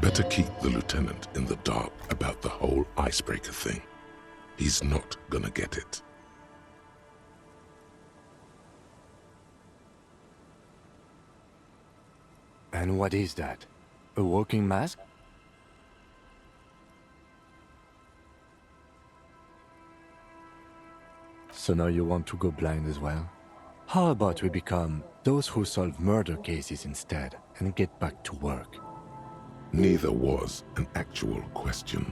Better keep the lieutenant in the dark about the whole icebreaker thing. He's not gonna get it. And what is that? A walking mask? So now you want to go blind as well? How about we become those who solve murder cases instead and get back to work? Neither was an actual question.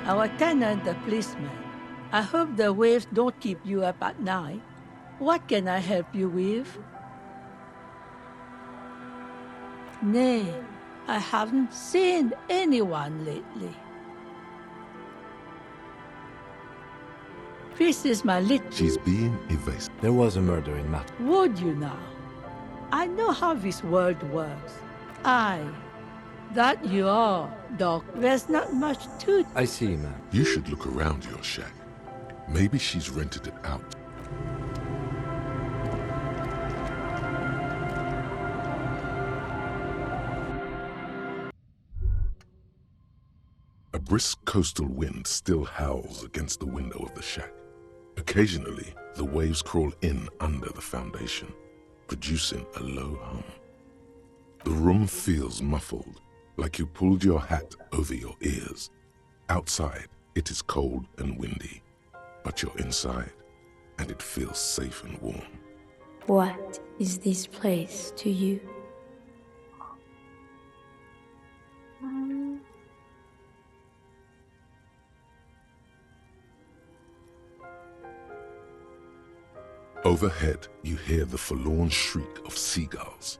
Our tenant, the policeman. I hope the waves don't keep you up at night. What can I help you with? Nay, I haven't seen anyone lately. This is my little... She's being evasive. There was a murder in Mark. Would you now? I know how this world works. Aye. That you are, Doc. There's not much to it. I see, ma'am. You should look around your shack. Maybe she's rented it out. A brisk coastal wind still howls against the window of the shack. Occasionally, the waves crawl in under the foundation, producing a low hum. The room feels muffled, like you pulled your hat over your ears. Outside, it is cold and windy, but you're inside, and it feels safe and warm. What is this place to you? Overhead, you hear the forlorn shriek of seagulls.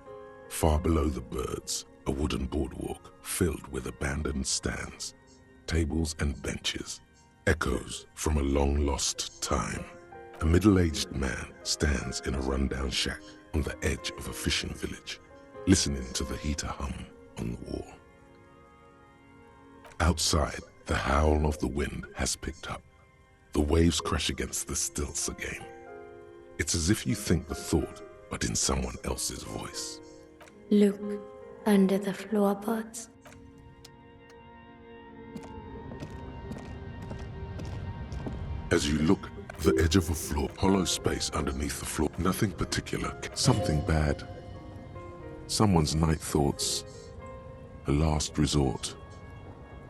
Far below the birds, a wooden boardwalk filled with abandoned stands, tables and benches, echoes from a long-lost time. A middle-aged man stands in a rundown shack on the edge of a fishing village, listening to the heater hum on the wall. Outside, the howl of the wind has picked up. The waves crash against the stilts again. It's as if you think the thought, but in someone else's voice. Look under the floorboards. As you look, the edge of a floor, hollow space underneath the floor, nothing particular, something bad. Someone's night thoughts, a last resort,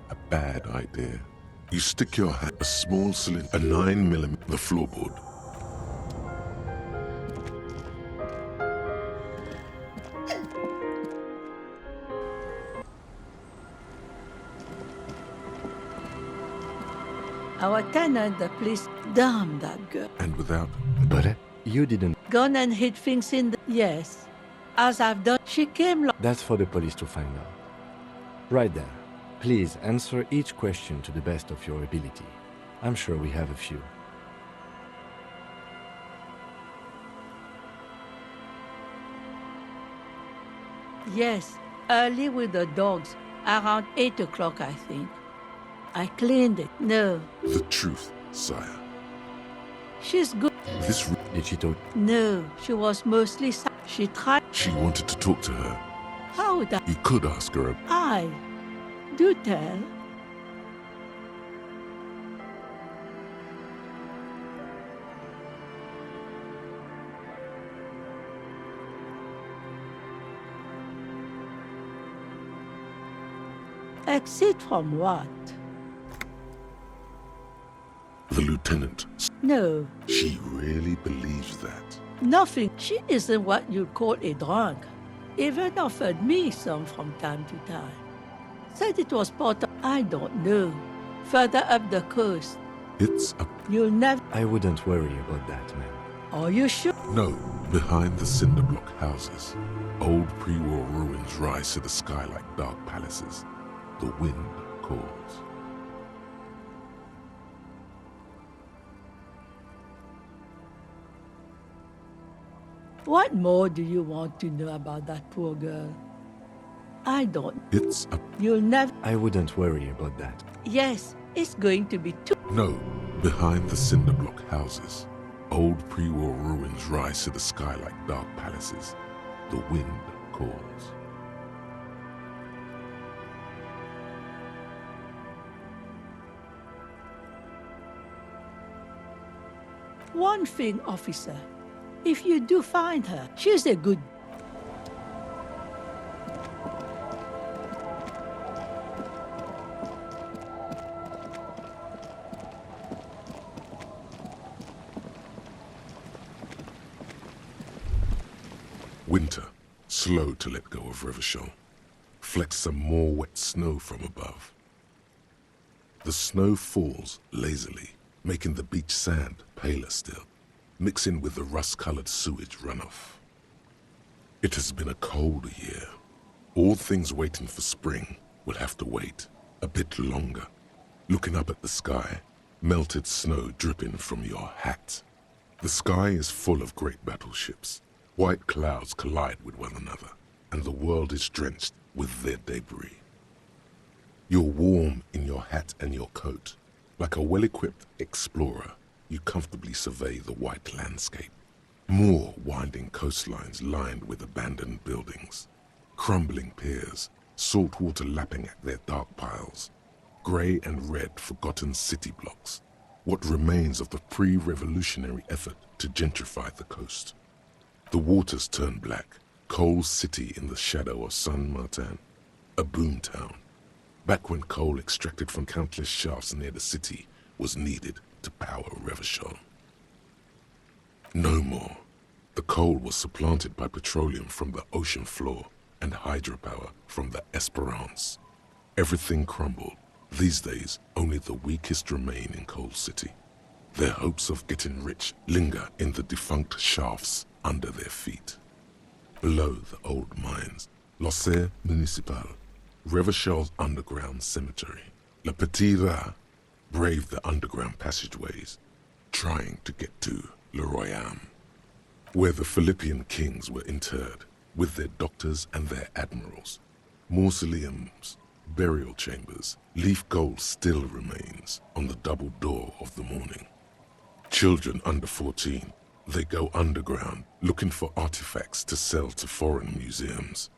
a bad idea. You stick your hand, a small cylinder, a 9mm, the floorboard. Our tenant, the police, damn that girl. And without... But you didn't... Gone and hid things in the... Yes. As I've done, she came... That's for the police to find out. Right then. Please answer each question to the best of your ability. I'm sure we have a few. Yes, early with the dogs. Around 8 o'clock, I think. I cleaned it. No. The truth, sire. She's good. This... Did she talk? No, she was mostly... She tried... She wanted to talk to her. How that... You could ask her... I... Do tell. Exit from what? The lieutenant. No. She really believes that. Nothing. She isn't what you'd call a drunk. Even offered me some from time to time. Said it was part of, I don't know, further up the coast. It's a You'll never. I wouldn't worry about that, man. Are you sure? no. Behind the cinder block houses, old pre-war ruins rise to the sky like dark palaces. The wind calls. What more do you want to know about that poor girl? I don't. It's a You'll never. I wouldn't worry about that. Yes, it's going to be too. no. Behind the cinder block houses, old pre-war ruins rise to the sky like dark palaces. The wind calls. One thing, officer. If you do find her, she's a good. Winter, slow to let go of Revachol, flecks some more wet snow from above. The snow falls lazily, making the beach sand paler still, mixing with the rust-colored sewage runoff. It has been a cold year. All things waiting for spring will have to wait a bit longer. Looking up at the sky, melted snow dripping from your hat. The sky is full of great battleships. White clouds collide with one another, and the world is drenched with their debris. You're warm in your hat and your coat. Like a well-equipped explorer, you comfortably survey the white landscape. More winding coastlines lined with abandoned buildings. Crumbling piers, salt water lapping at their dark piles. Grey and red forgotten city blocks. What remains of the pre-revolutionary effort to gentrify the coast. The waters turn black, Coal City in the shadow of San Martin, a boom town. Back when coal extracted from countless shafts near the city was needed to power Revachol. No more. The coal was supplanted by petroleum from the ocean floor and hydropower from the Esperance. Everything crumbled. These days, only the weakest remain in Coal City. Their hopes of getting rich linger in the defunct shafts under their feet. Below the old mines, l'Océan Municipal, Revachol's underground cemetery, Le Petit Rat, braved the underground passageways, trying to get to Le Royaume, where the Philippian kings were interred, with their doctors and their admirals. Mausoleums, burial chambers, leaf gold still remains on the double door of the morning. Children under 14, they go underground looking for artifacts to sell to foreign museums,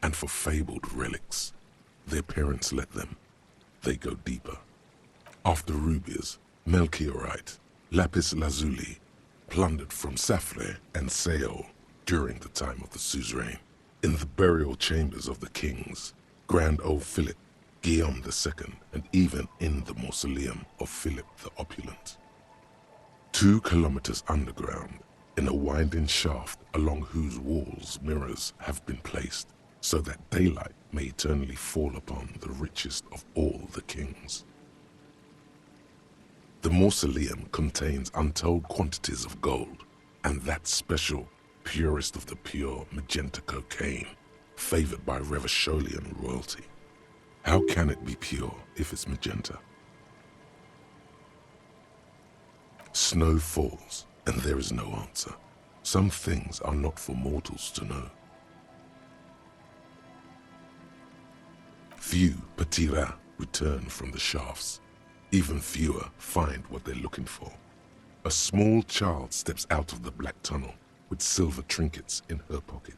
and for fabled relics. Their parents let them. They go deeper. After rubies, melchiorite, lapis lazuli, plundered from Safre and Seol during the time of the suzerain. In the burial chambers of the kings, Grand old Philip, Guillaume II, and even in the mausoleum of Philip the Opulent. 2 kilometers underground, in a winding shaft along whose walls mirrors have been placed, so that daylight may eternally fall upon the richest of all the kings. The mausoleum contains untold quantities of gold, and that special, purest of the pure magenta cocaine, favored by Revacholian royalty. How can it be pure if it's magenta? Snow falls, and there is no answer. Some things are not for mortals to know. Few Petit Rat return from the shafts. Even fewer find what they're looking for. A small child steps out of the black tunnel with silver trinkets in her pocket.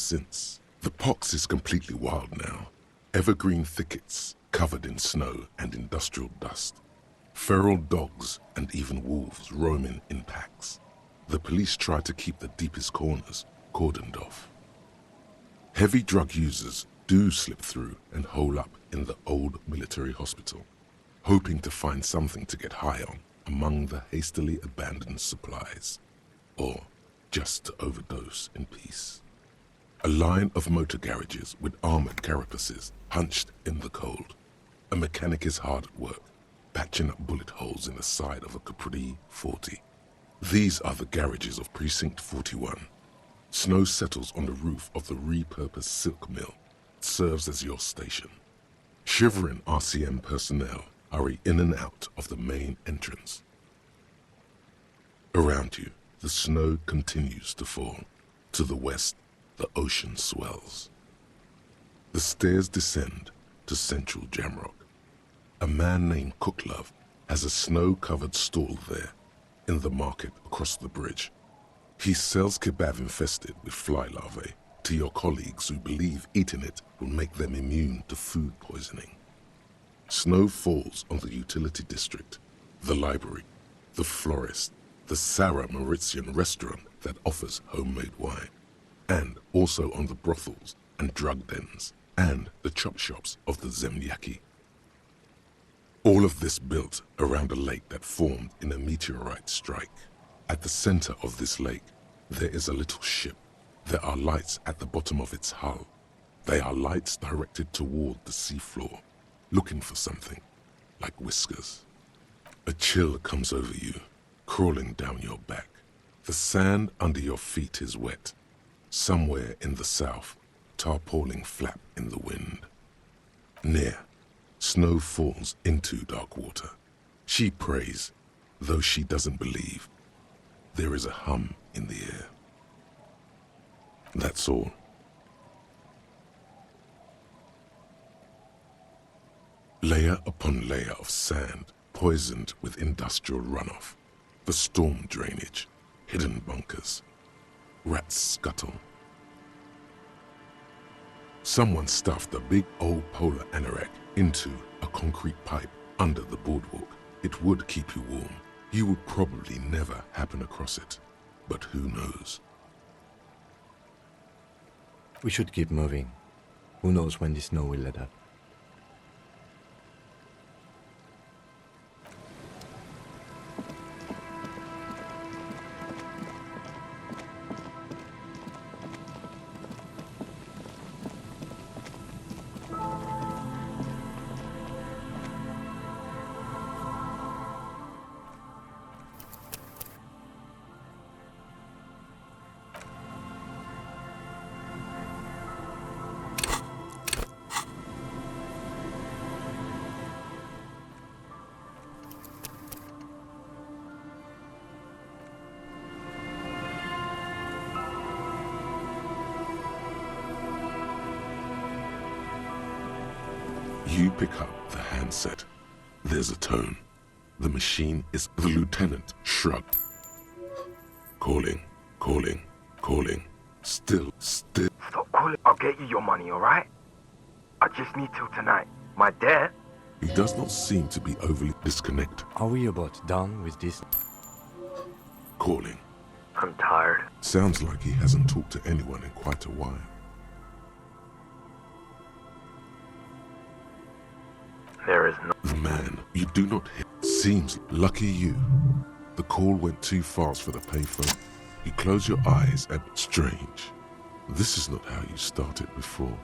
since. The pox is completely wild now. Evergreen thickets covered in snow and industrial dust. Feral dogs and even wolves roaming in packs. The police try to keep the deepest corners cordoned off. Heavy drug users do slip through and hole up in the old military hospital, hoping to find something to get high on among the hastily abandoned supplies, or just to overdose in peace. A line of motor garages with armored carapaces hunched in the cold. A mechanic is hard at work, patching up bullet holes in the side of a Capri 40. These are the garages of Precinct 41. Snow settles on the roof of the repurposed silk mill. It serves as your station. Shivering RCM personnel hurry in and out of the main entrance. Around you, the snow continues to fall. To the west, the ocean swells. The stairs descend to Central Jamrock. A man named Cooklove has a snow-covered stall there, in the market across the bridge. He sells kebab infested with fly larvae to your colleagues who believe eating it will make them immune to food poisoning. Snow falls on the utility district, the library, the florist, the Sarah Mauritian restaurant that offers homemade wine, and also on the brothels and drug dens and the chop shops of the Zemlyaki. All of this built around a lake that formed in a meteorite strike. At the center of this lake, there is a little ship. There are lights at the bottom of its hull. They are lights directed toward the seafloor, looking for something, like whiskers. A chill comes over you, crawling down your back. The sand under your feet is wet. Somewhere in the south, tarpaulin flap in the wind. Near, snow falls into dark water. She prays, though she doesn't believe. There is a hum in the air. That's all. Layer upon layer of sand, poisoned with industrial runoff. The storm drainage, hidden bunkers. Rats scuttle. Someone stuffed a big old polar anorak into a concrete pipe under the boardwalk. It would keep you warm. You would probably never happen across it, but who knows? We should keep moving. Who knows when the snow will let up? You pick up the handset. There's a tone. The machine is... The lieutenant shrugged. Calling, calling, calling. Still. Stop calling. I'll get you your money, alright? I just need till tonight. My debt. He does not seem to be overly disconnected. Are we about done with this? Calling. I'm tired. Sounds like he hasn't talked to anyone in quite a while. There is no... The man you do not hit seems lucky you. The call went too fast for the payphone. You close your eyes and... Strange. This is not how you started before.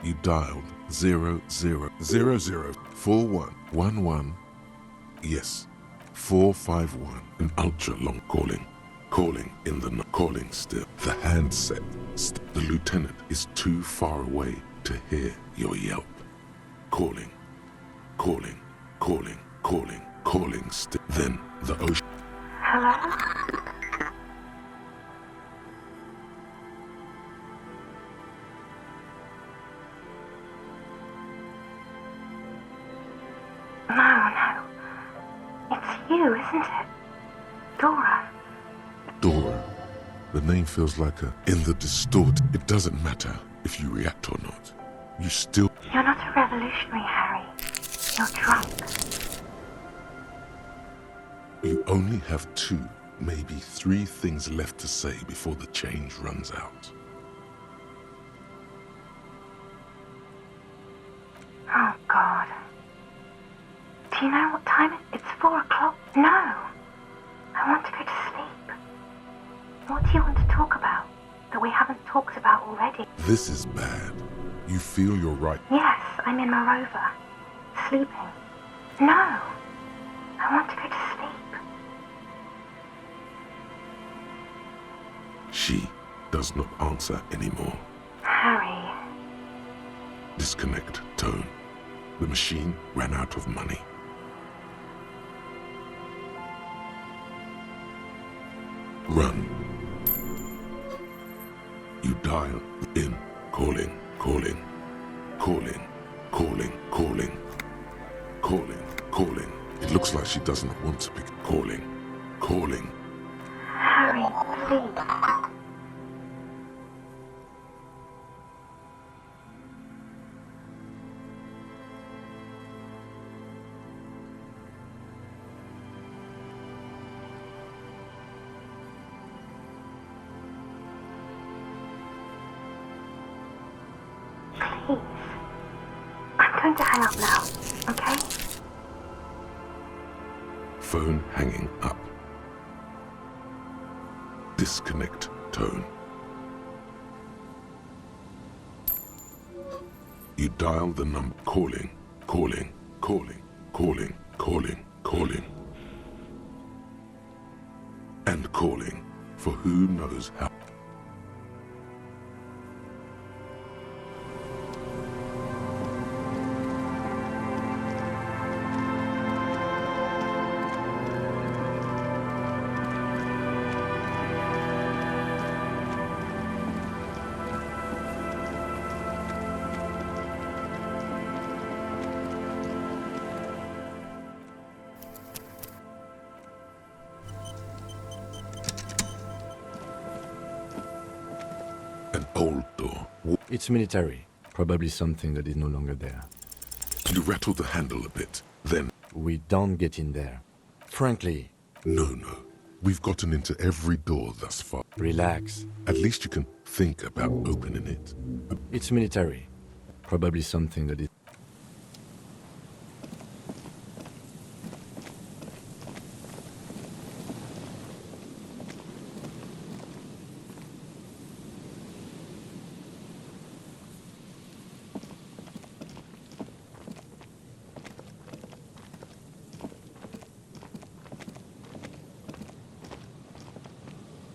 You dialed 00004111. Yes, 451. An ultra long calling. Calling in the calling still. The handset. The lieutenant is too far away to hear your yelp. Calling. Calling. Calling. Calling. Calling still. Then the ocean. Hello? you, isn't it? Dora. Dora. The name feels like a... In the distort, it doesn't matter if you react or not. You still... You're not a revolutionary, Harry. You're drunk. You only have 2, maybe 3 things left to say before the change runs out. Oh, God. Do you know what time it is? It's 4 o'clock. No. I want to go to sleep. What do you want to talk about that we haven't talked about already? This is bad. You feel you're right. Yes, I'm in my rover. Sleeping. No. I want to go to sleep. She does not answer anymore. Harry. Disconnect tone. The machine ran out of money. Run. You dial in, calling, calling, calling, calling, calling, calling, calling. It looks like she does not want to pick. Calling, calling. Harry, please. Please. I'm going to hang up now, okay? Phone hanging up. Disconnect tone. You dial the number. Calling, calling, calling, calling, calling, calling. And calling for who knows how. An old door. It's military. Probably something that is no longer there. You rattle the handle a bit, then... We don't get in there. Frankly... No. We've gotten into every door thus far. Relax. At least you can think about opening it. It's military. Probably something that is...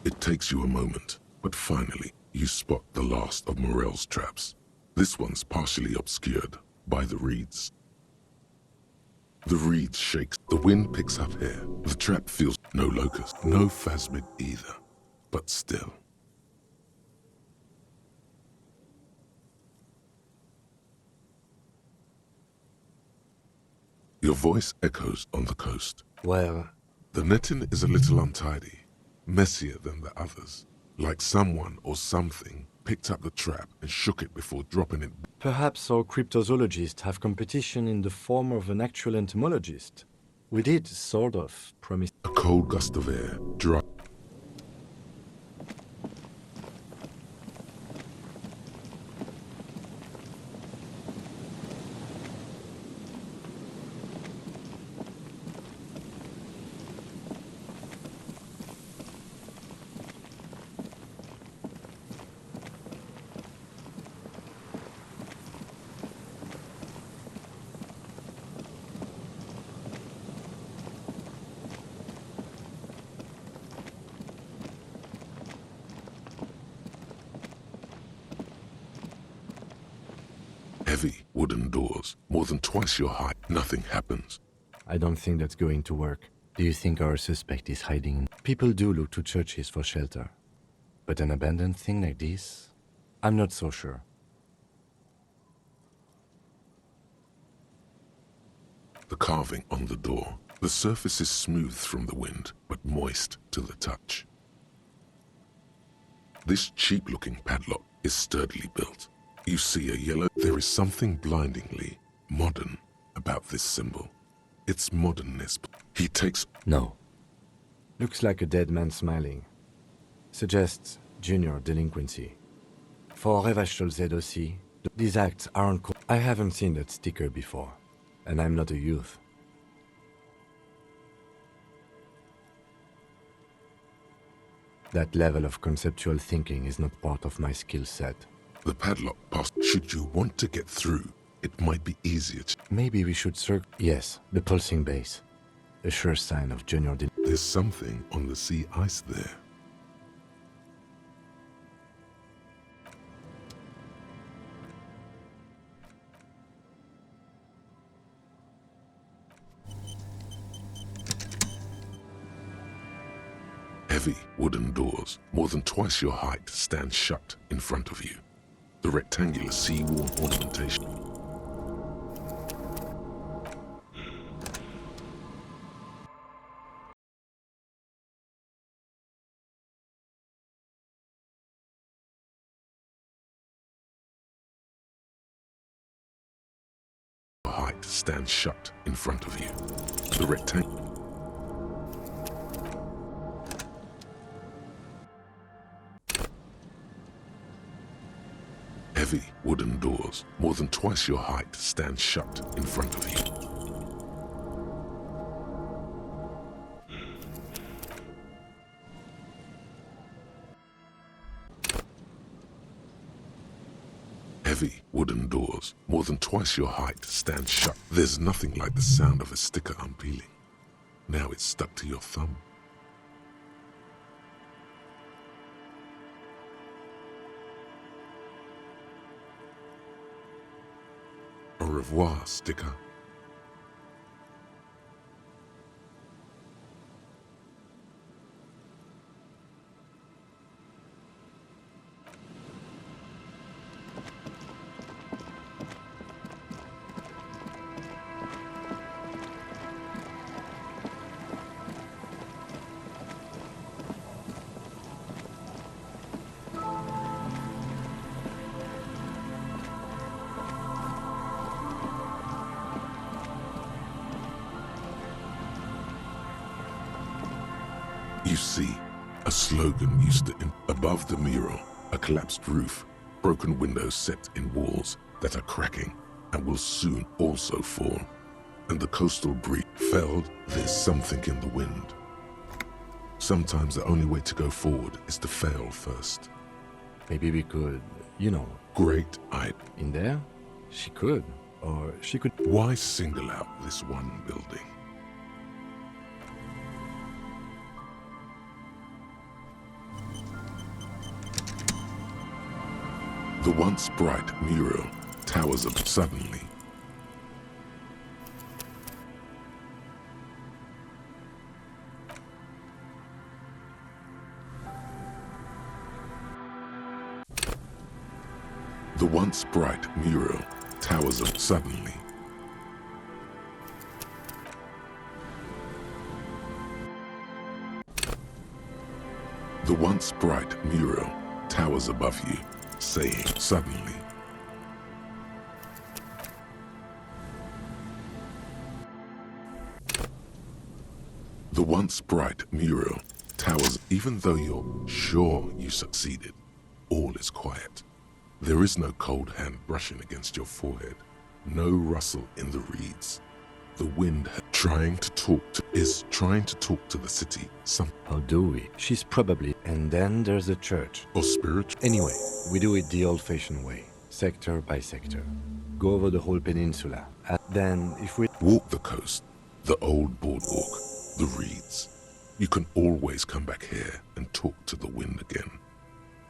It takes you a moment, but finally, you spot the last of Morel's traps. This one's partially obscured by the reeds. The reeds shakes. The wind picks up here. The trap feels no locust, no phasmid either, but still. Your voice echoes on the coast. Well... The netting is a little untidy. Messier than the others, like someone or something picked up the trap and shook it before dropping it. Perhaps our cryptozoologists have competition in the form of an actual entomologist. We did, sort of, promise... A cold gust of air, dry. Heavy wooden doors, more than twice your height. Nothing happens. I don't think that's going to work. Do you think our suspect is hiding? People do look to churches for shelter. But an abandoned thing like this? I'm not so sure. The carving on the door. The surface is smooth from the wind, but moist to the touch. This cheap-looking padlock is sturdily built. You see a yellow... There is something blindingly modern about this symbol. Its modernness. He takes... No. Looks like a dead man smiling. Suggests junior delinquency. For Revachol aussi, these acts aren't... I haven't seen that sticker before, and I'm not a youth. That level of conceptual thinking is not part of my skill set. The padlock passed. Should you want to get through, it might be easier to... Maybe we should Yes, the pulsing base. A sure sign of junior There's something on the sea ice there. Heavy wooden doors, more than twice your height, stand shut in front of you. The rectangular sea-wall ornamentation. Height stands shut in front of you. The rectangle. Heavy wooden doors, more than twice your height, stand shut in front of you. Heavy wooden doors, more than twice your height, stand shut. There's nothing like the sound of a sticker unpeeling. Now it's stuck to your thumb. Au revoir, sticker. You see, a slogan used to above the mural, a collapsed roof, broken windows set in walls that are cracking and will soon also fall. And the coastal breeze felled, there's something in the wind. Sometimes the only way to go forward is to fail first. Maybe we could, you know... Great idea. In there? She could. Or she could... Why single out this one building? The once bright mural towers up suddenly. The once bright mural towers up suddenly. The once bright mural towers above you, saying suddenly. The once bright mural towers, even though you're sure you succeeded, all is quiet. There is no cold hand brushing against your forehead, no rustle in the reeds. The wind is trying to talk to the city. How do we? She's probably... And then there's the church. Or spiritual. Anyway, we do it the old-fashioned way, sector by sector. Go over the whole peninsula. And then, if we... Walk the coast, the old boardwalk, the reeds. You can always come back here and talk to the wind again.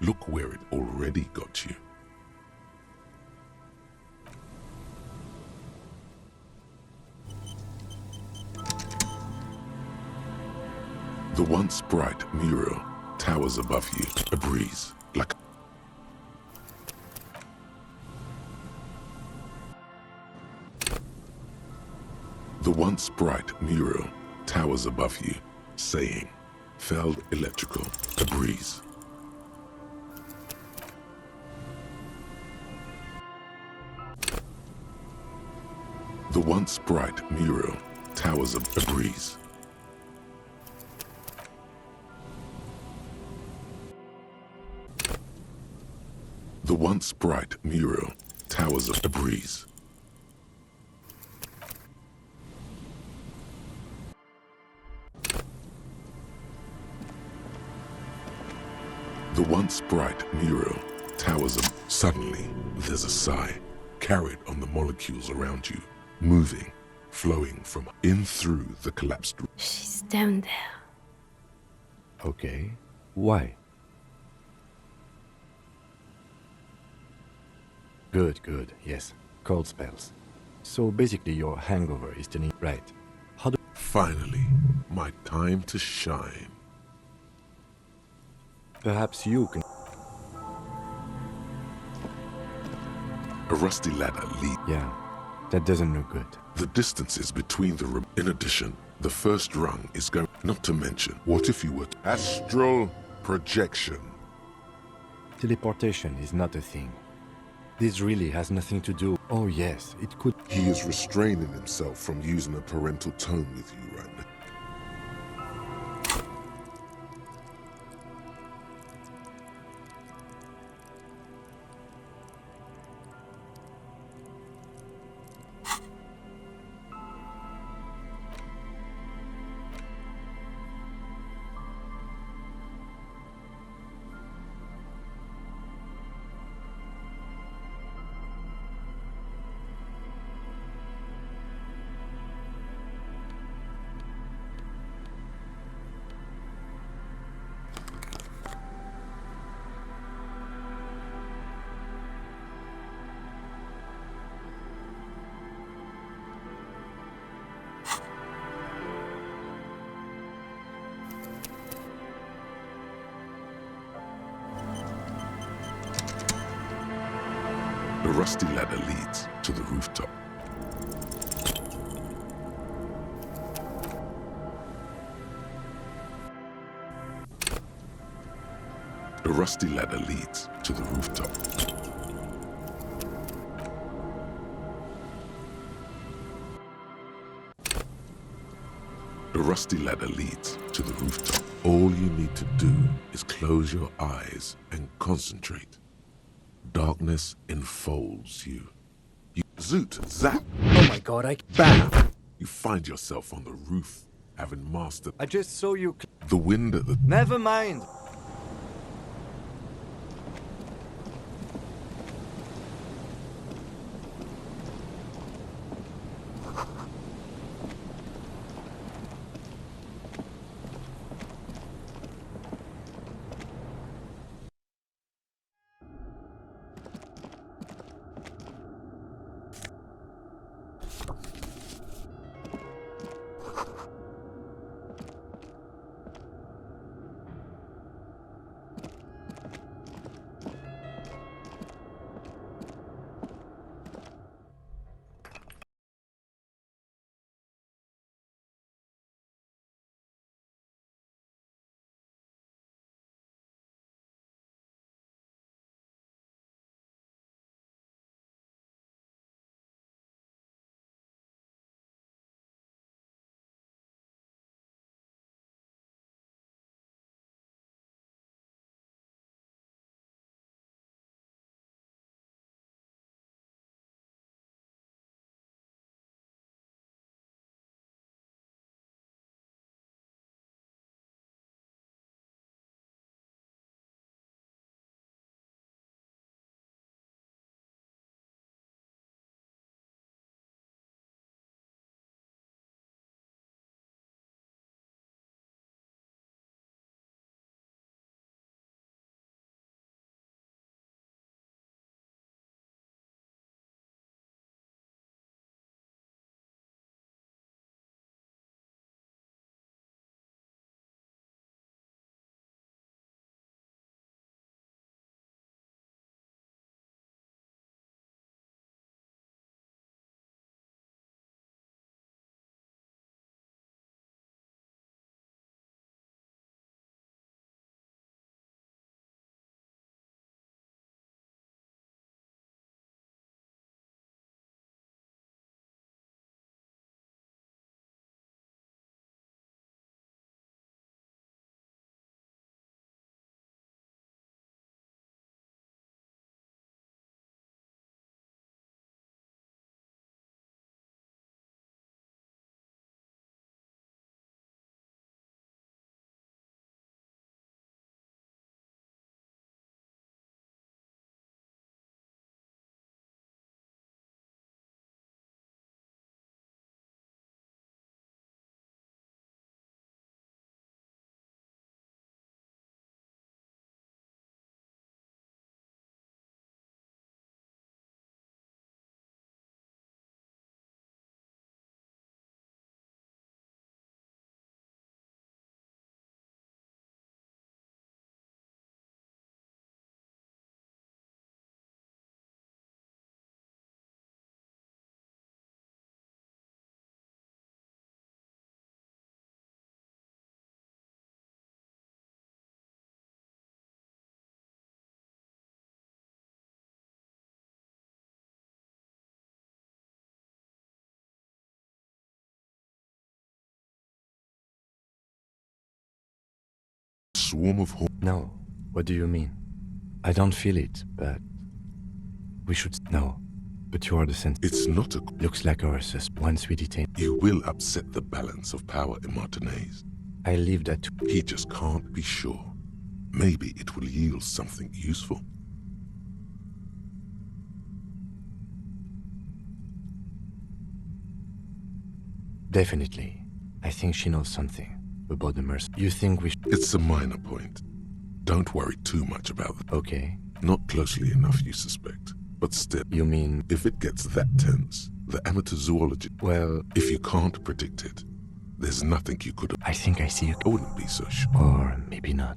Look where it already got you. The once bright mural towers above you, a breeze, like... The once bright mural towers above you, saying, "Felled electrical, a breeze." The once bright mural towers a breeze. The once bright mural towers a breeze. The once bright mural towers a... Suddenly, there's a sigh, carried on the molecules around you, moving, flowing from in through the collapsed... She's down there. Okay. Why? Good, good, yes. Cold spells. So basically your hangover is turning right. How do... Finally, my time to shine. Perhaps you can... A rusty ladder leads. Yeah, that doesn't look good. The distances between the rooms. In addition, the first rung is going... Not to mention, what if you were... Astral projection. Teleportation is not a thing. This really has nothing to do... Oh yes, it could... He is restraining himself from using a parental tone with you right now. The rusty ladder leads to the rooftop. The rusty ladder leads to the rooftop. The rusty ladder leads to the rooftop. All you need to do is close your eyes and concentrate. Darkness enfolds you. You zoot, zap, Oh my god, bam! You find yourself on the roof, having mastered I just saw you... the wind at the... Never mind! swarm of No. What do you mean? I don't feel it, but... We should... No. But you are the sense... It's not a... Looks like our once we detain... You will upset the balance of power in Martinez. I leave that to... He just can't be sure. Maybe it will yield something useful. Definitely. I think she knows something about the mercy. You think we should... It's a minor point. Don't worry too much about it. Okay. Not closely enough, you suspect. But still, You mean... if it gets that tense, the amateur zoology... Well... If you can't predict it, there's nothing you could... I think I see a... I wouldn't be so sure. Or maybe not.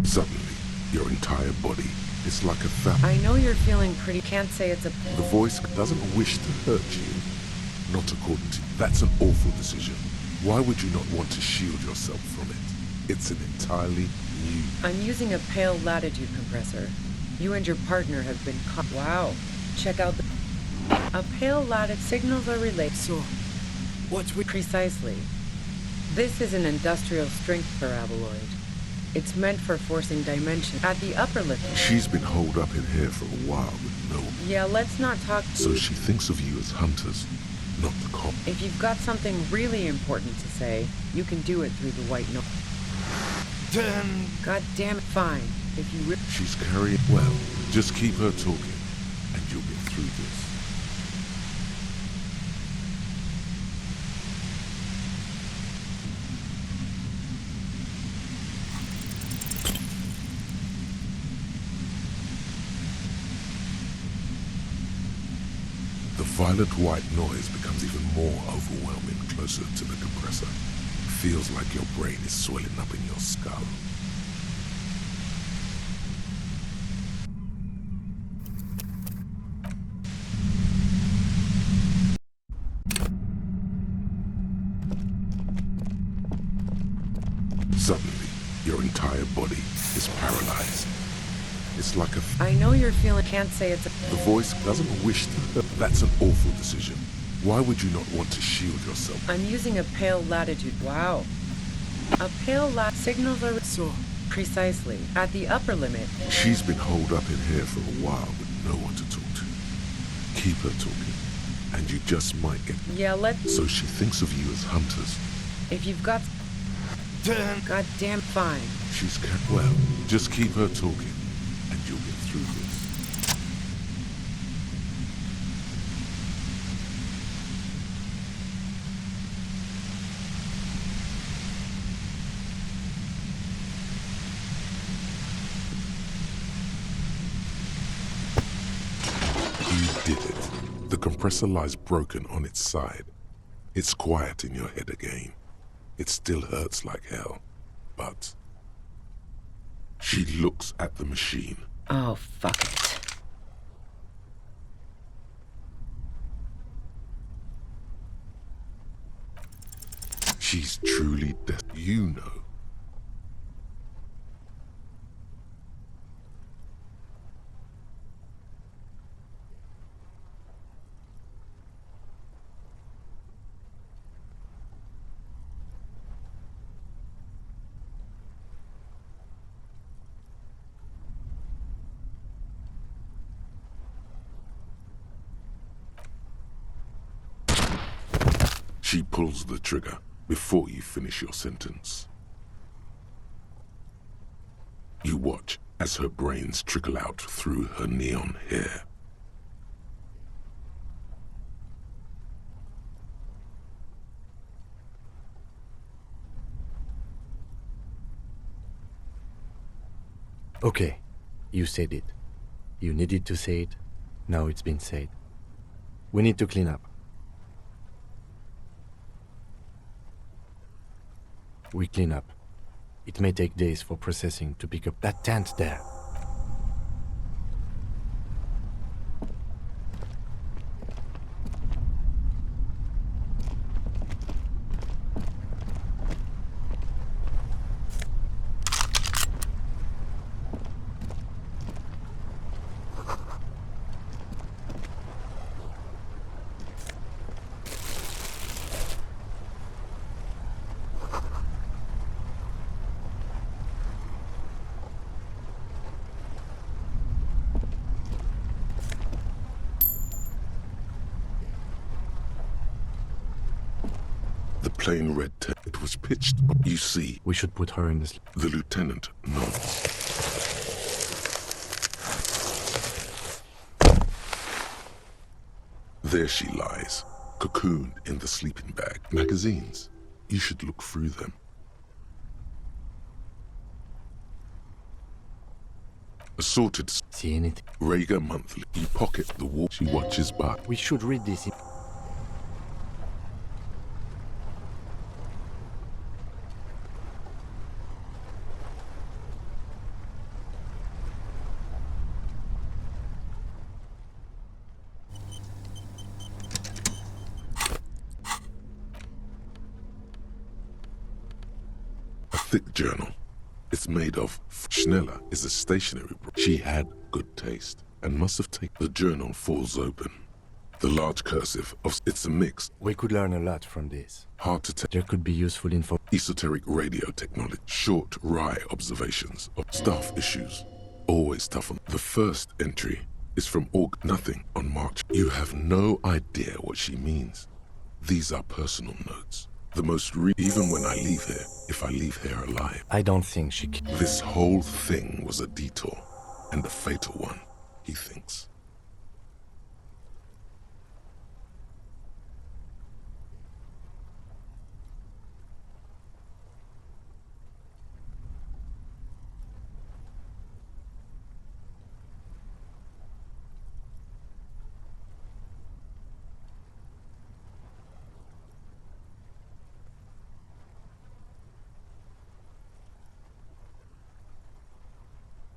Suddenly, your entire body is like a I know you're feeling pretty... Can't say it's a... The voice doesn't wish to hurt you. Not according to... That's an awful decision. Why would you not want to shield yourself from it? It's an entirely new... I'm using a pale latitude compressor. You and your partner have been caught. Wow. Check out the... A pale latitude signals are relayed. So, what we... Precisely. This is an industrial strength paraboloid. It's meant for forcing dimension at the upper limit. She's been holed up in here for a while with no... Yeah, let's not talk... So she thinks of you as hunters, not the cop. If you've got something really important to say, you can do it through the white noise. Then... God damn it, fine. If you really... She's carrying... Well, just keep her talking, and you'll get through this. The violet-white noise becomes even more overwhelming closer to the compressor. Feels like your brain is swelling up in your skull. Suddenly, your entire body is paralyzed. It's like a... I know you're feeling... Can't say it's a... The voice doesn't wish to... That's an awful decision. Why would you not want to shield yourself? I'm using a pale latitude. Wow. A pale signals are... So, Precisely. At the upper limit. She's been holed up in here for a while with no one to talk to. Keep her talking, and you just might get... Yeah, let's... So she thinks of you as hunters. If you've got... then... God damn fine. She's... Well, just keep her talking, and you'll get through this. You did it. The compressor lies broken on its side. It's quiet in your head again. It still hurts like hell, but... She looks at the machine. Oh, fuck it. She's truly you know. She pulls the trigger before you finish your sentence. You watch as her brains trickle out through her neon hair. Okay, you said it. You needed to say it. Now it's been said. We need to clean up. We clean up. It may take days for processing to pick up that tent there. The plain red tent, it was pitched. You see, We should put her in this. the lieutenant nods. There she lies, cocooned in the sleeping bag. Magazines. You should look through them. Assorted See anything? Rager Monthly. You pocket the wall. She watches by. We should read this. A thick journal. It's made of. Schneller is a stationary. She had good taste and must have taken. The journal falls open. The large cursive of it's a mix. We could learn a lot from this. Hard to tell. There could be useful info. Esoteric radio technology. Short, wry observations of staff issues. Always tough on. The first entry is from nothing on March. You have no idea what she means. These are personal notes. The most even when I leave here, if I leave here alive. I don't think she. This whole thing was a detour, and a fatal one, he thinks.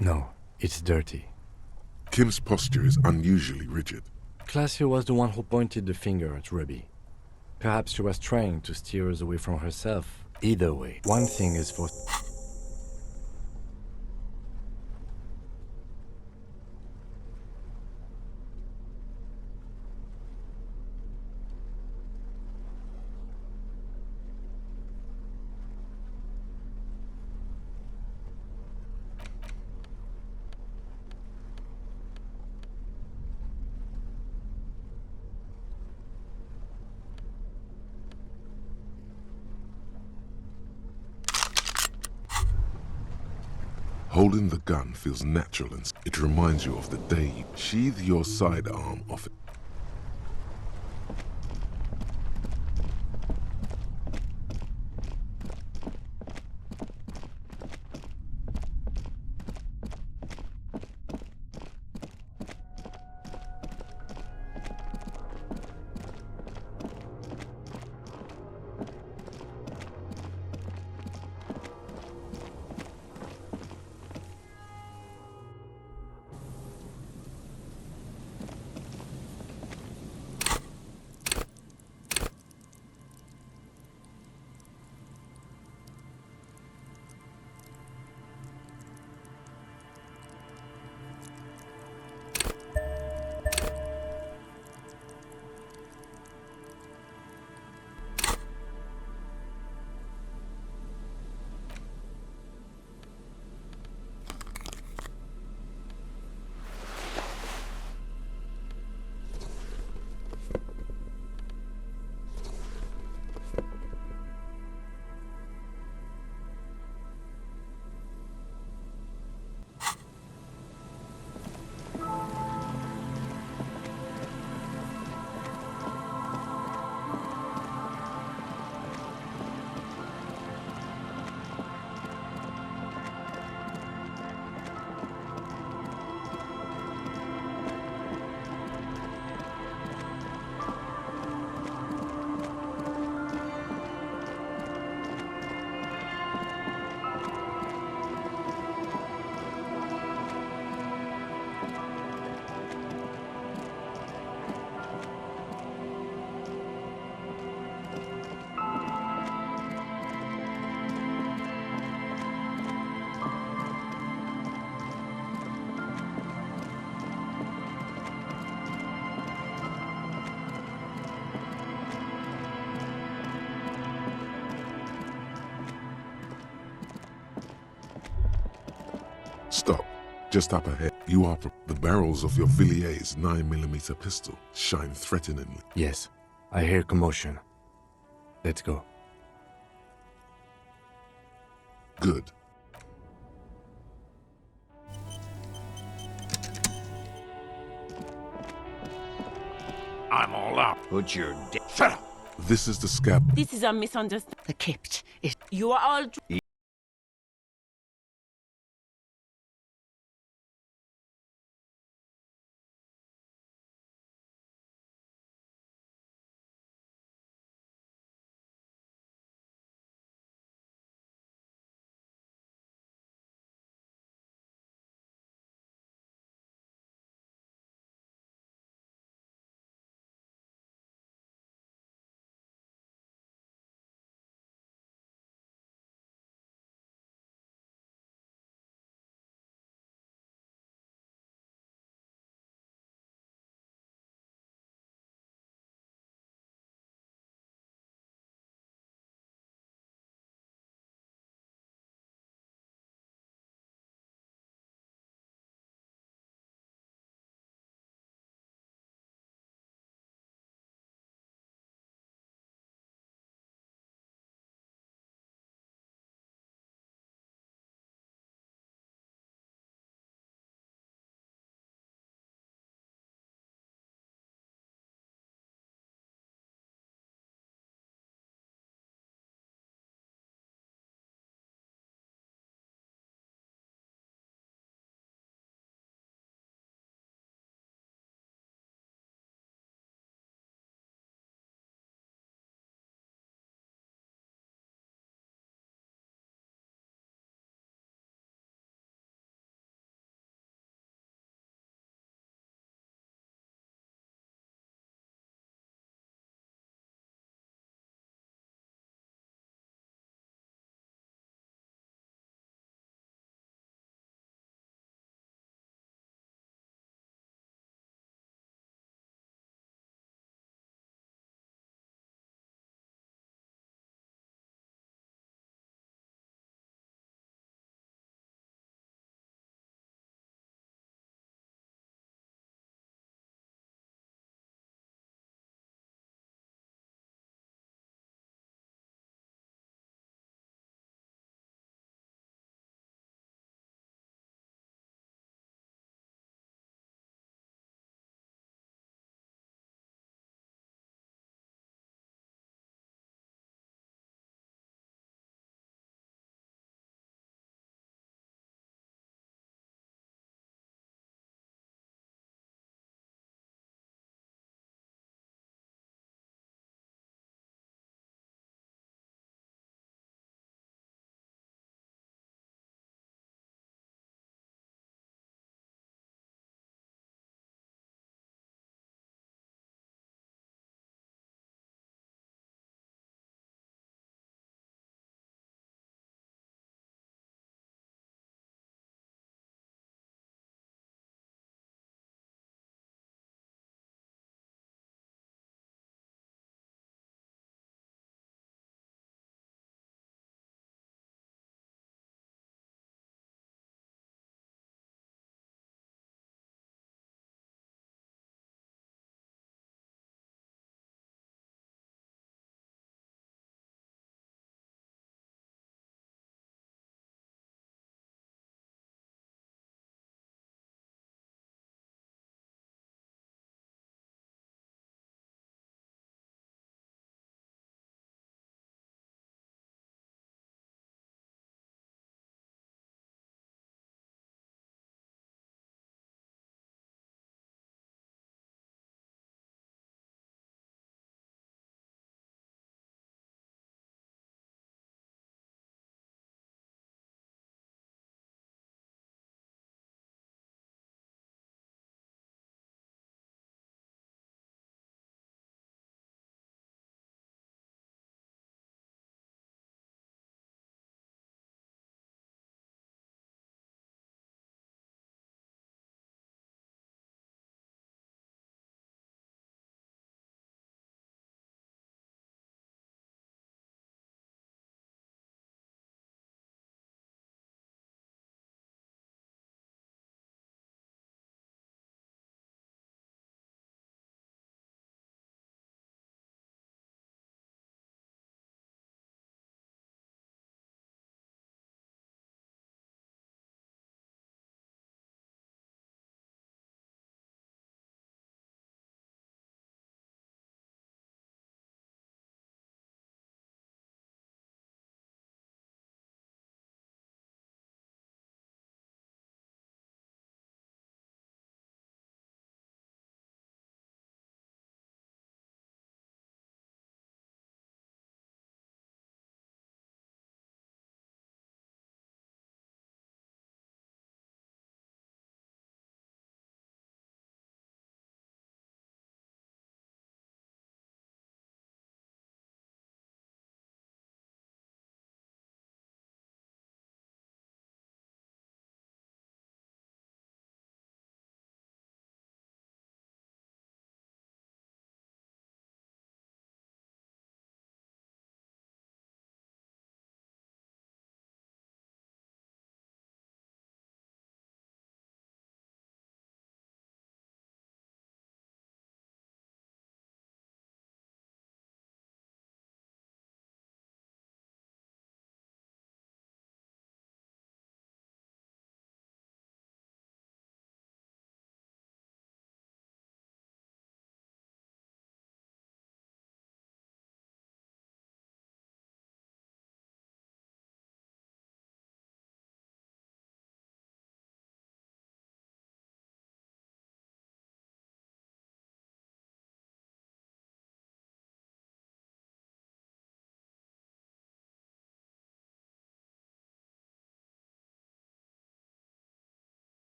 No, it's dirty. Kim's posture is unusually rigid. Classio was the one who pointed the finger at Ruby. Perhaps she was trying to steer us away from herself. Either way, one thing is for... Holding the gun feels natural and it reminds you of the day you sheathe your sidearm off it. Just up ahead, you are the barrels of your Villier's 9mm pistol shine threateningly. Yes, I hear commotion. Let's go. Good. I'm all up. Put your Shut up! This is the scab. This is a misunderstanding. The kept is. You are all.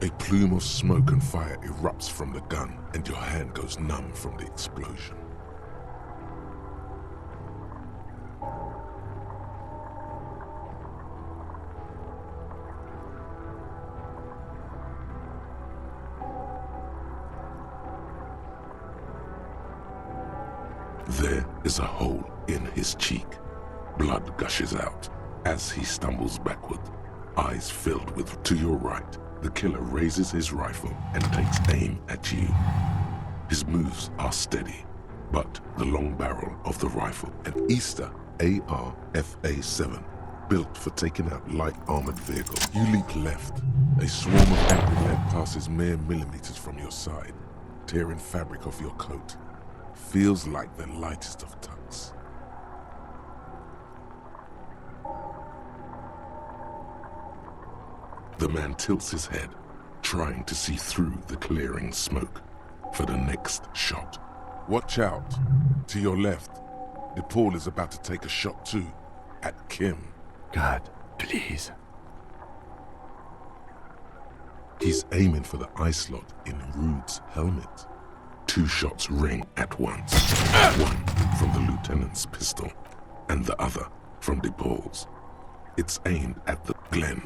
A plume of smoke and fire erupts from the gun, and your hand goes numb from the explosion. There is a hole in his cheek. Blood gushes out as he stumbles backward, eyes filled with... To your right, the killer raises his rifle and takes aim at you. His moves are steady, but the long barrel of the rifle, an Easter AR-FA7, built for taking out light armored vehicles. You leap left. A swarm of angry lead passes mere millimeters from your side, tearing fabric off your coat. Feels like the lightest of tucks. The man tilts his head, trying to see through the clearing smoke for the next shot. Watch out. To your left, DePaul is about to take a shot too, at Kim. God, please. He's aiming for the eye slot in Rude's helmet. 2 shots ring at once. One from the lieutenant's pistol, and the other from DePaul's. It's aimed at the Glenn,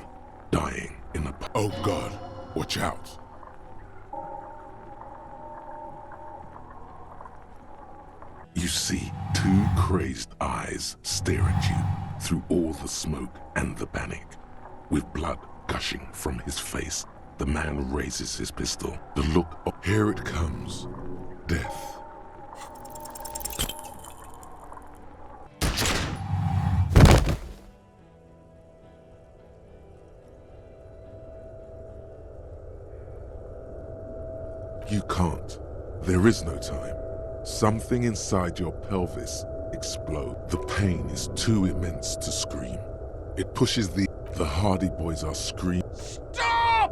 dying in a... Oh God, watch out. You see 2 crazed eyes stare at you through all the smoke and the panic. With blood gushing from his face, the man raises his pistol. The look of... Here it comes. Death. You can't. There is no time. Something inside your pelvis explodes. The pain is too immense to scream. It pushes the Hardy Boys are screaming. Stop!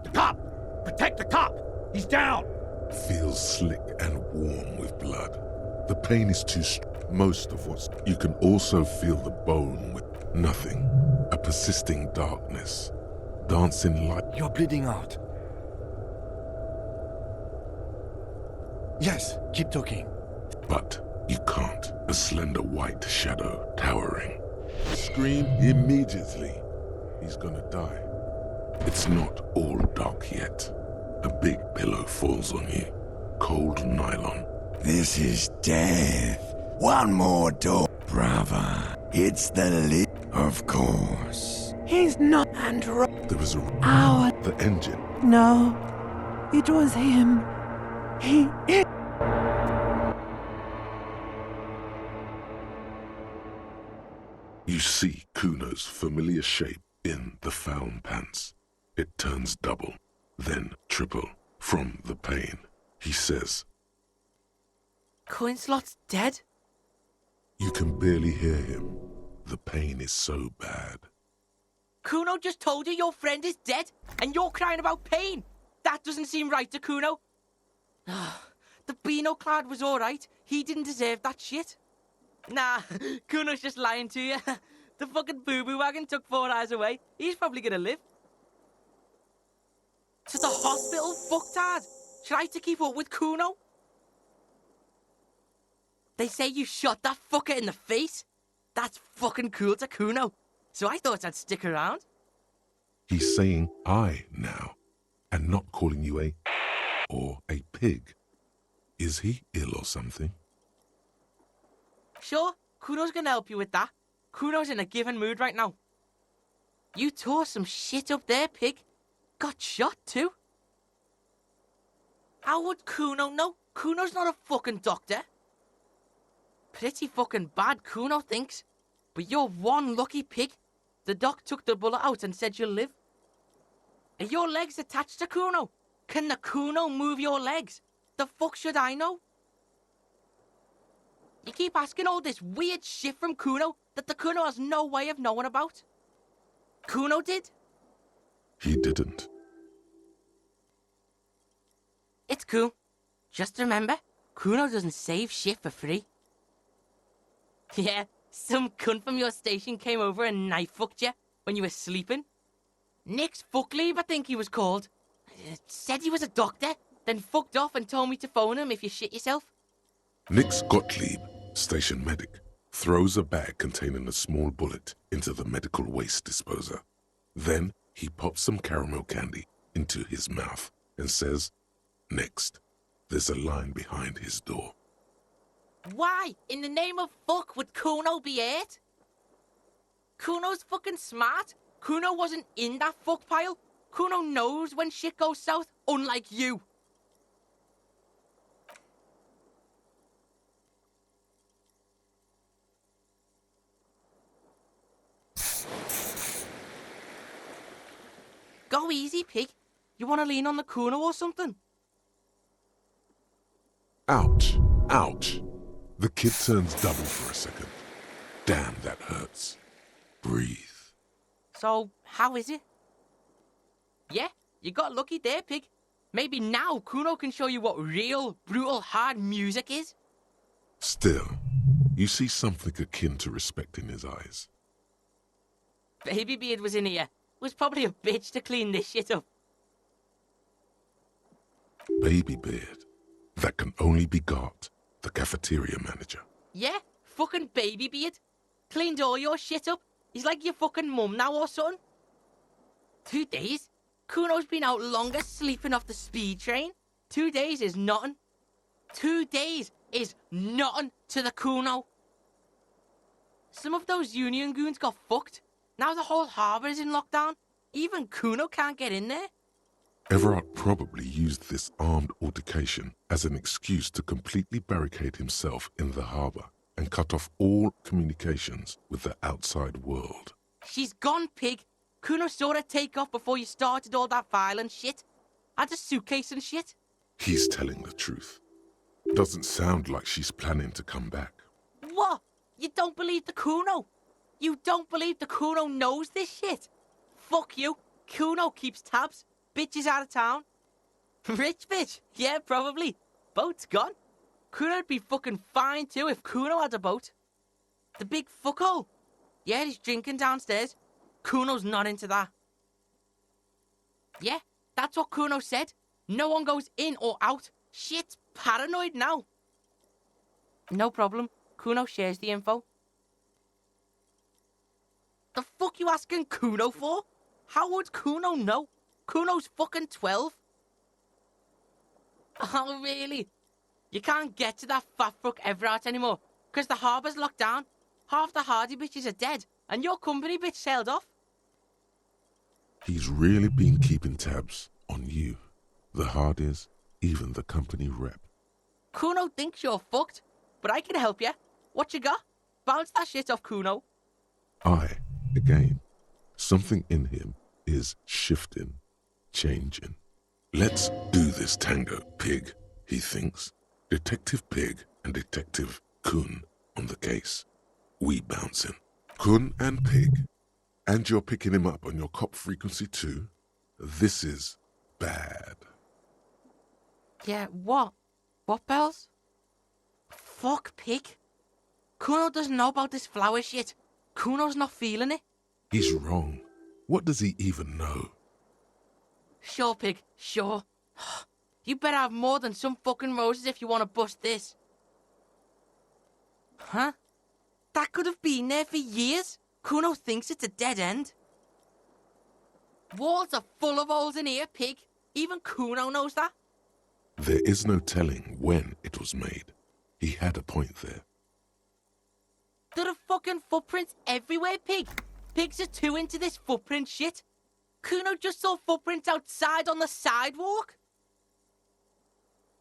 The cop! Protect the cop! He's down! Feels slick and warm with blood. The pain is too most of what's... You can also feel the bone with nothing. A persisting darkness. Dancing light. You're bleeding out. Yes, keep talking. But you can't. A slender white shadow towering. Scream immediately. He's gonna die. It's not all dark yet. A big pillow falls on you. Cold nylon. This is death. One more door, brother. It's the of course. He's not Andrew. There is the engine. No, it was him. He is. You see Kuno's familiar shape in the found pants. It turns double, then triple from the pain. He says, Coinslot's dead? You can barely hear him. The pain is so bad. Kuno just told you your friend is dead, and you're crying about pain. That doesn't seem right to Kuno. The Beano-clad was alright. He didn't deserve that shit. Nah, Kuno's just lying to you. The fucking boo-boo wagon took 4 hours away. He's probably gonna live. To the hospital, fucktard. Try to keep up with Kuno. They say you shot that fucker in the face. That's fucking cool to Kuno. So I thought I'd stick around. He's saying I now, and not calling you a or a pig. Is he ill or something? Sure, Kuno's gonna help you with that. Kuno's in a given mood right now. You tore some shit up there, pig. Got shot too. How would Kuno know? Kuno's not a fucking doctor. Pretty fucking bad, Kuno thinks. But you're one lucky pig. The doc took the bullet out and said you'll live. Are your legs attached to Kuno? Can the Kuno move your legs? The fuck should I know? You keep asking all this weird shit from Kuno that the Kuno has no way of knowing about. Kuno did? He didn't. It's cool. Just remember, Kuno doesn't save shit for free. Yeah, some cunt from your station came over and knife fucked you when you were sleeping. Nick's fuck leave, I think he was called. Said he was a doctor, then fucked off and told me to phone him if you shit yourself. Nick's Gottlieb, station medic, throws a bag containing a small bullet into the medical waste disposer. Then he pops some caramel candy into his mouth and says, "Next." There's a line behind his door. Why, in the name of fuck, would Kuno be hurt? Kuno's fucking smart. Kuno wasn't in that fuck pile. Kuno knows when shit goes south, unlike you. Go easy, pig. You want to lean on the Kuno or something? Ouch, ouch. The kid turns double for a second. Damn, that hurts. Breathe. So, how is it? Yeah, you got lucky there, pig. Maybe now Kuno can show you what real, brutal, hard music is. Still, you see something akin to respect in his eyes. Baby Beard was in here. Was probably a bitch to clean this shit up. Baby Beard. That can only be got the cafeteria manager. Yeah, fucking Baby Beard. Cleaned all your shit up. He's like your fucking mum now or something. 2 days? Kuno's been out longer sleeping off the speed train. 2 days is nothing. 2 days is nothing to the Kuno. Some of those union goons got fucked. Now the whole harbour is in lockdown. Even Kuno can't get in there. Everard probably used this armed altercation as an excuse to completely barricade himself in the harbour and cut off all communications with the outside world. She's gone, pig. Kuno saw her take off before you started all that violent shit. Had a suitcase and shit. He's telling the truth. Doesn't sound like she's planning to come back. What? You don't believe the Kuno? You don't believe the Kuno knows this shit? Fuck you. Kuno keeps tabs. Bitch is out of town. Rich bitch? Yeah, probably. Boat's gone. Kuno'd be fucking fine too if Kuno had a boat. The big fuckhole. Yeah, he's drinking downstairs. Kuno's not into that. Yeah, that's what Kuno said. No one goes in or out. Shit's paranoid now. No problem. Kuno shares the info. The fuck you asking Kuno for? How would Kuno know? Kuno's fucking 12. Oh, really? You can't get to that fat fuck Everard anymore, because the harbour's locked down. Half the hardy bitches are dead, and your company bitch sailed off. He's really been keeping tabs on you, the Hardys, even the company rep. Kuno thinks you're fucked, but I can help you. What you got? Bounce that shit off Kuno. Again, something in him is shifting, changing. Let's do this tango, Pig, he thinks. Detective Pig and Detective Kuuno on the case. We bouncing. Kuuno and Pig. And you're picking him up on your cop frequency too? This is bad. Yeah, what? What bells? Fuck, Pig. Kuno doesn't know about this flower shit. Kuno's not feeling it. He's wrong. What does he even know? Sure, Pig, sure. You better have more than some fucking roses if you want to bust this. Huh? That could have been there for years. Kuno thinks it's a dead end. Walls are full of holes in here, Pig. Even Kuno knows that. There is no telling when it was made. He had a point there. There are fucking footprints everywhere, Pig. Pigs are too into this footprint shit. Kuno just saw footprints outside on the sidewalk.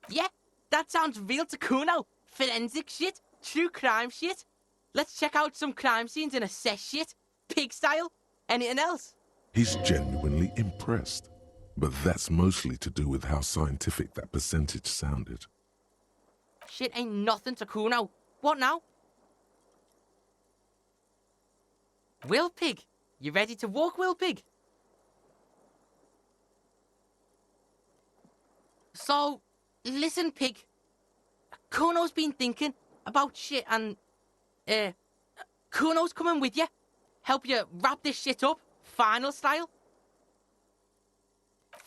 Yeah, that sounds real to Kuno. Forensic shit, true crime shit. Let's check out some crime scenes and assess shit. Pig style. Anything else? He's genuinely impressed. But that's mostly to do with how scientific that percentage sounded. Shit ain't nothing to Kuno. What now? Will Pig, you ready to walk, Will Pig? So, listen, Pig. Kuno's been thinking about shit and, Kuno's coming with you. Help you wrap this shit up, final style.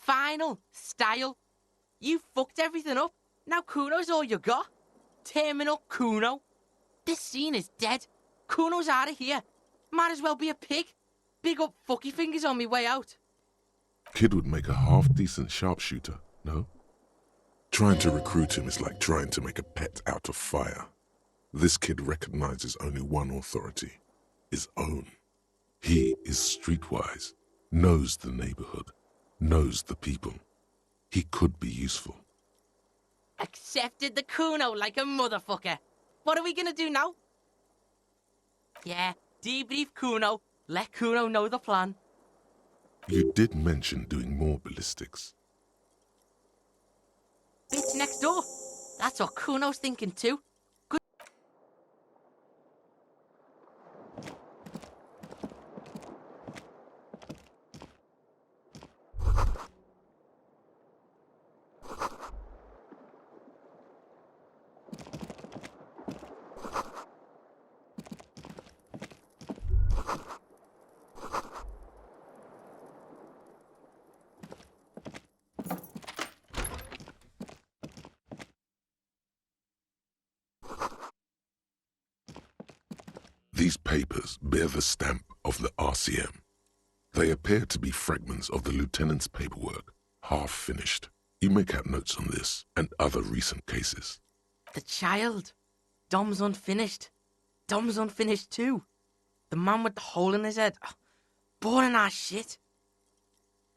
Final style. You fucked everything up. Now Kuno's all you got. Terminal Kuno. This scene is dead. Kuno's out of here. Might as well be a pig. Big up fucky fingers on me way out. Kid would make a half-decent sharpshooter, no? Trying to recruit him is like trying to make a pet out of fire. This kid recognizes only one authority, his own. He is streetwise, knows the neighborhood, knows the people. He could be useful. Accepted the Kuno like a motherfucker. What are we gonna do now? Yeah, debrief Kuno. Let Kuno know the plan. You did mention doing more ballistics. Bitch next door. That's what Kuno's thinking too. Good. These papers bear the stamp of the RCM. They appear to be fragments of the lieutenant's paperwork, half finished. You make out notes on this and other recent cases. The child. Dom's unfinished. Dom's unfinished too. The man with the hole in his head. Boring ass shit.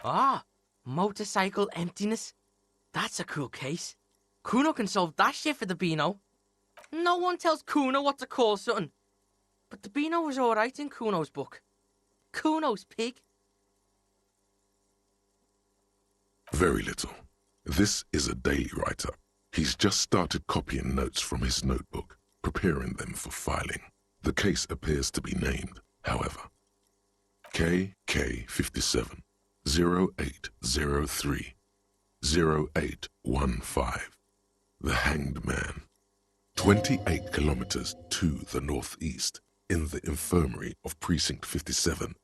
Ah, motorcycle emptiness. That's a cool case. Kuno can solve that shit for the Beano. No one tells Kuno what to call something. But the Beano was alright in Kuno's book. Kuno's pig. Very little. This is a daily write-up. He's just started copying notes from his notebook, preparing them for filing. The case appears to be named, however. KK57 0803 0815. The Hanged Man. 28 kilometers to the northeast, in the infirmary of Precinct 57,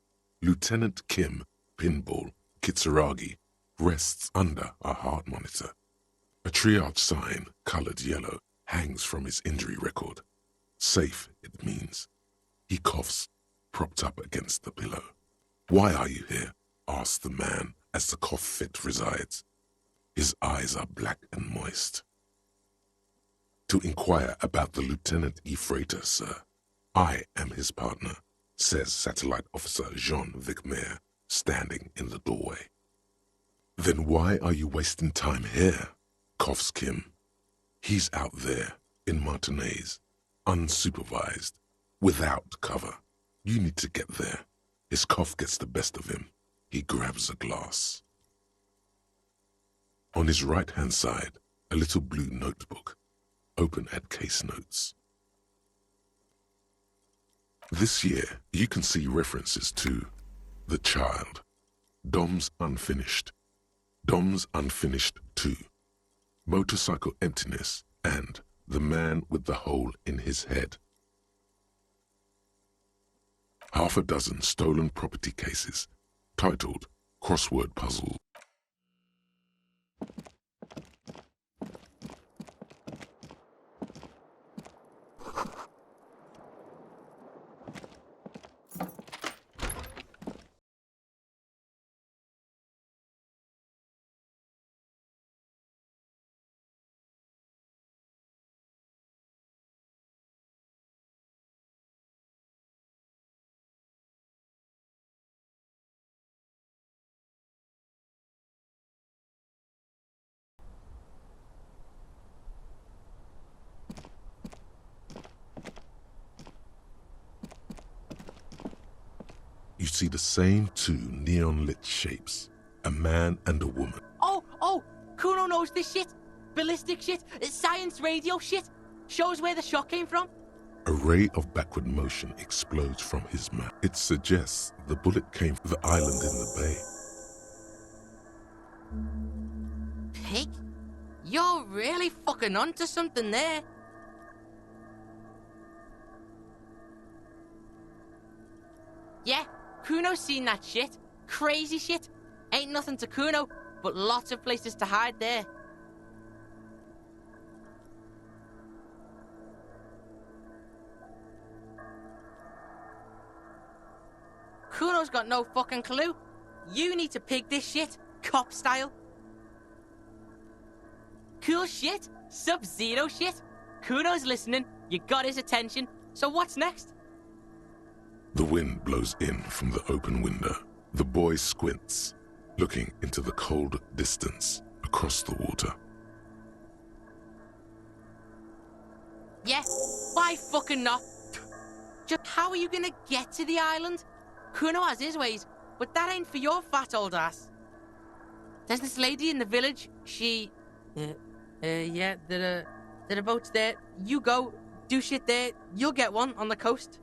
Lieutenant Kim Pinball Kitsuragi rests under a heart monitor. A triage sign, colored yellow, hangs from his injury record. Safe, it means. He coughs, propped up against the pillow. "Why are you here?" asks the man as the cough fit resides. His eyes are black and moist. "To inquire about the Lieutenant E. Freighter, sir. I am his partner," says Satellite Officer Jean Vicmer, standing in the doorway. "Then why are you wasting time here?" coughs Kim. "He's out there, in Martinez, unsupervised, without cover. You need to get there." His cough gets the best of him. He grabs a glass. On his right-hand side, a little blue notebook, open at case notes. This year, you can see references to The Child, Dom's Unfinished 2, Motorcycle Emptiness, and The Man with the Hole in His Head. Half a dozen stolen property cases, titled Crossword Puzzle. You see the same two neon-lit shapes, a man and a woman. Oh, Kuno knows this shit. Ballistic shit, science radio shit. Shows where the shot came from. A ray of backward motion explodes from his mouth. It suggests the bullet came from the island in the bay. Pig? You're really fucking onto something there. Yeah, Kuno's seen that shit. Crazy shit. Ain't nothing to Kuno. but lots of places to hide there. Kuno's got no fucking clue. You need to pig this shit, cop style. Cool shit, Sub-Zero shit. Kuno's listening, you got his attention, so what's next? The wind blows in from the open window. The boy squints, looking into the cold distance across the water. Yeah, why fucking not? Just how are you gonna get to the island? Kuno has his ways, but that ain't for your fat old ass. There's this lady in the village, she... yeah, there are boats there. You go, do shit there, you'll get one on the coast.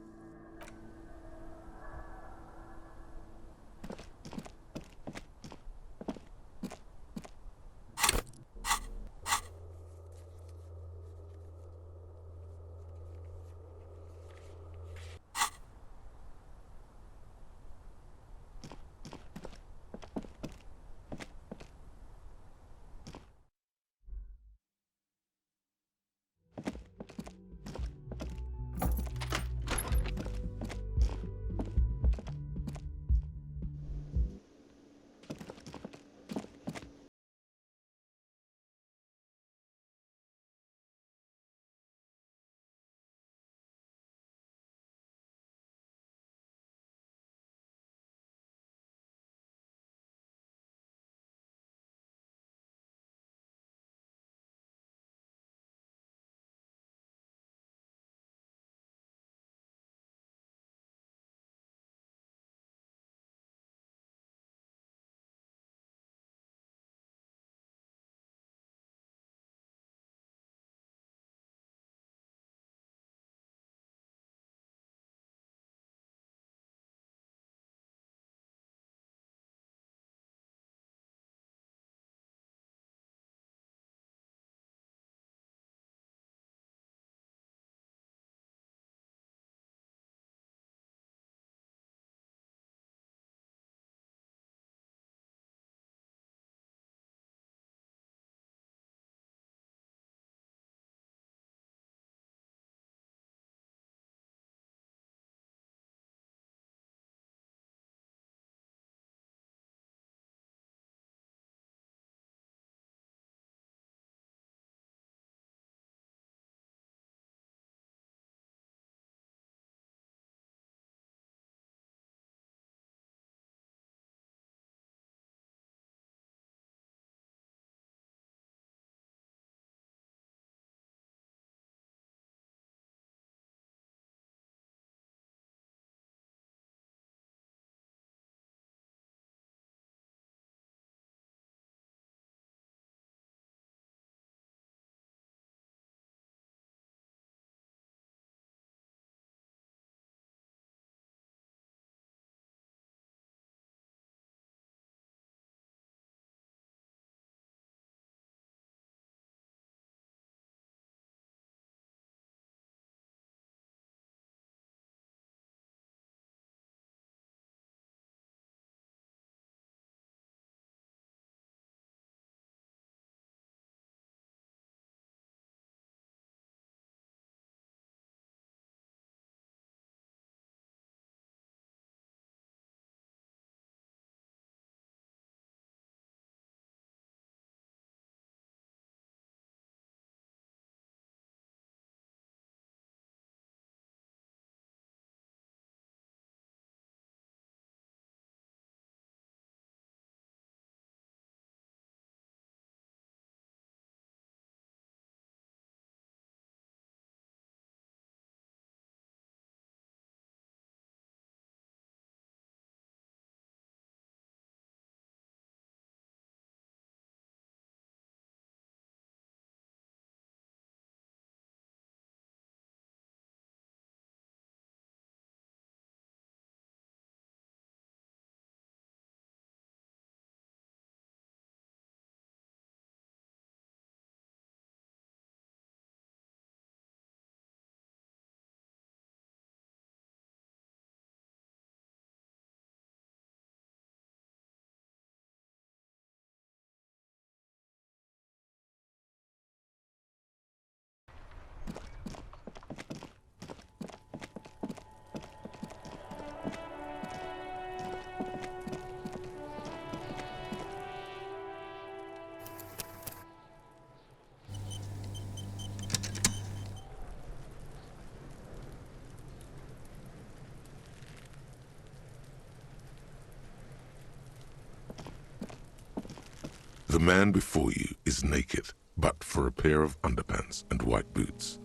The man before you is naked, but for a pair of underpants and white boots.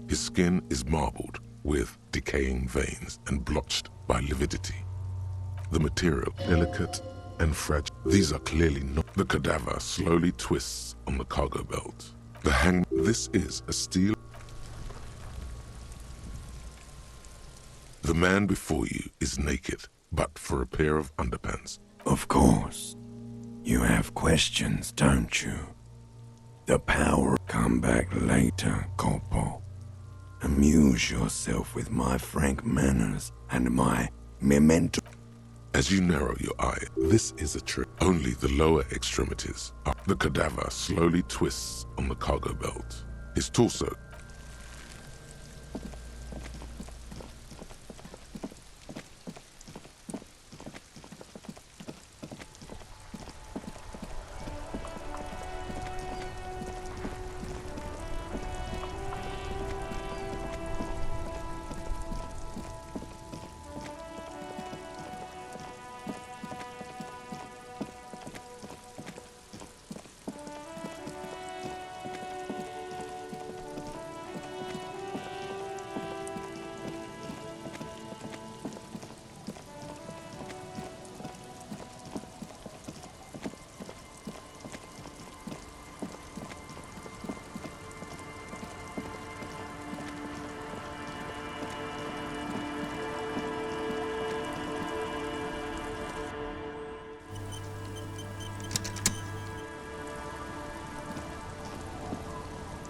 His skin is marbled with decaying veins and blotched by lividity. The material delicate and fragile. These are clearly not. The cadaver slowly twists on the cargo belt. This is a steel. The man before you is naked, but for a pair of underpants. Of course. You have questions, don't you? The power. Come back later, Corpo. Amuse yourself with my frank manners and my memento. As you narrow your eye, this is a trick. Only the lower extremities are. The cadaver slowly twists on the cargo belt. His torso.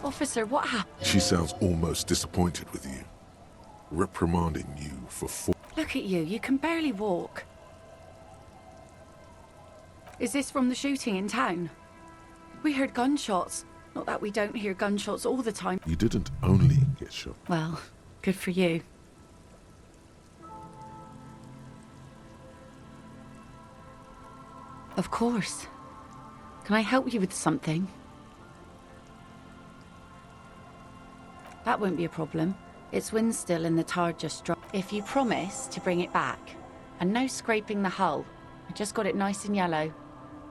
Officer, what happened? She sounds almost disappointed with you, reprimanding you for Look at you, you can barely walk. Is this from the shooting in town? We heard gunshots. Not that we don't hear gunshots all the time. You didn't only get shot. Well, good for you. Of course. Can I help you with something? That won't be a problem. Its wind's still and the tar just dropped. If you promise to bring it back, and no scraping the hull, I just got it nice and yellow,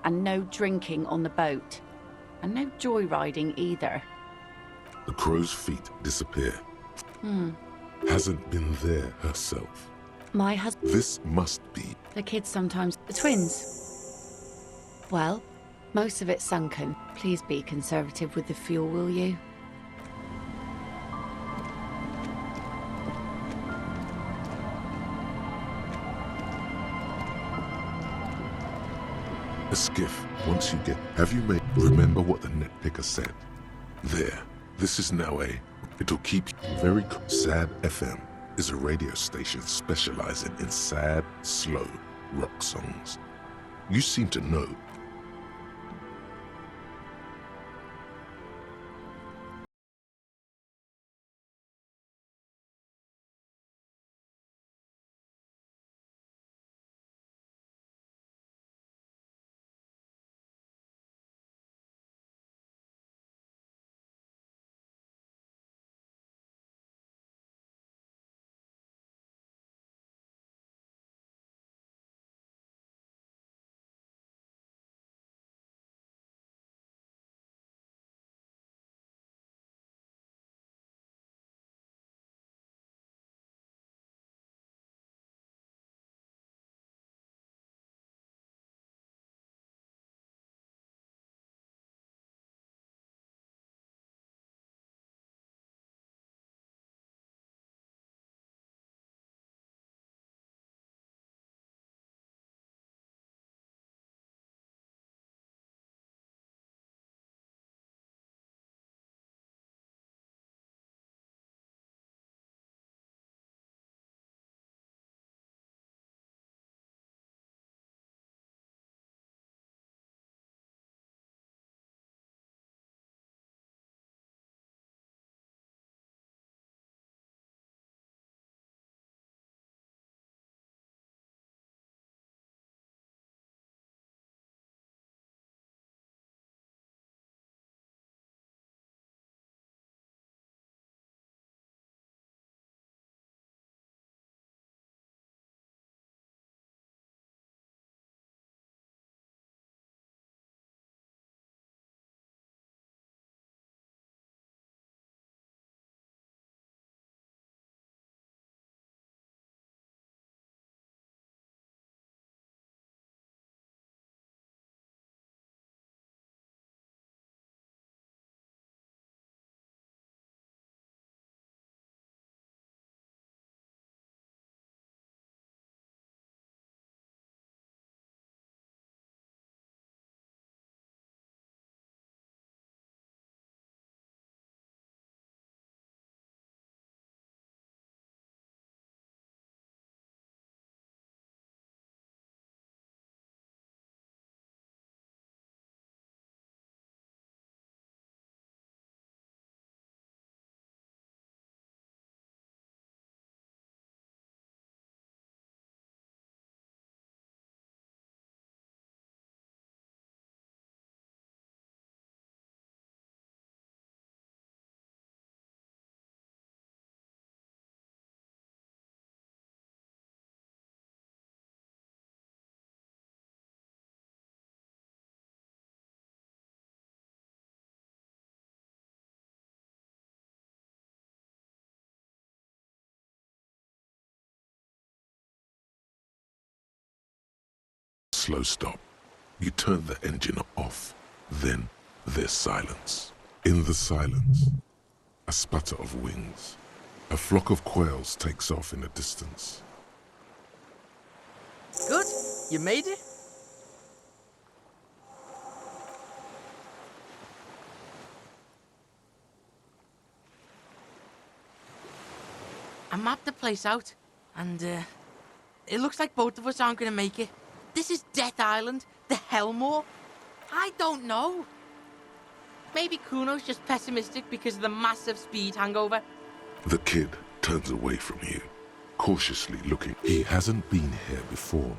and no drinking on the boat, and no joyriding either. The crow's feet disappear. Hasn't been there herself. My husband. This must be. The kids sometimes. The twins. Well, most of it's sunken. Please be conservative with the fuel, will you? A skiff, once you get. Have you made. Remember what the net picker said. There. This is now a. It'll keep you very. Sad FM is a radio station specializing in sad, slow rock songs. You seem to know. slow stop. You turn the engine off. Then there's silence. In the silence, a sputter of wings. A flock of quails takes off in the distance. Good. You made it? I mapped the place out, and it looks like both of us aren't gonna make it. This is Death Island, the Hellmore. I don't know. Maybe Kuno's just pessimistic because of the massive speed hangover. The kid turns away from you, cautiously looking. He hasn't been here before.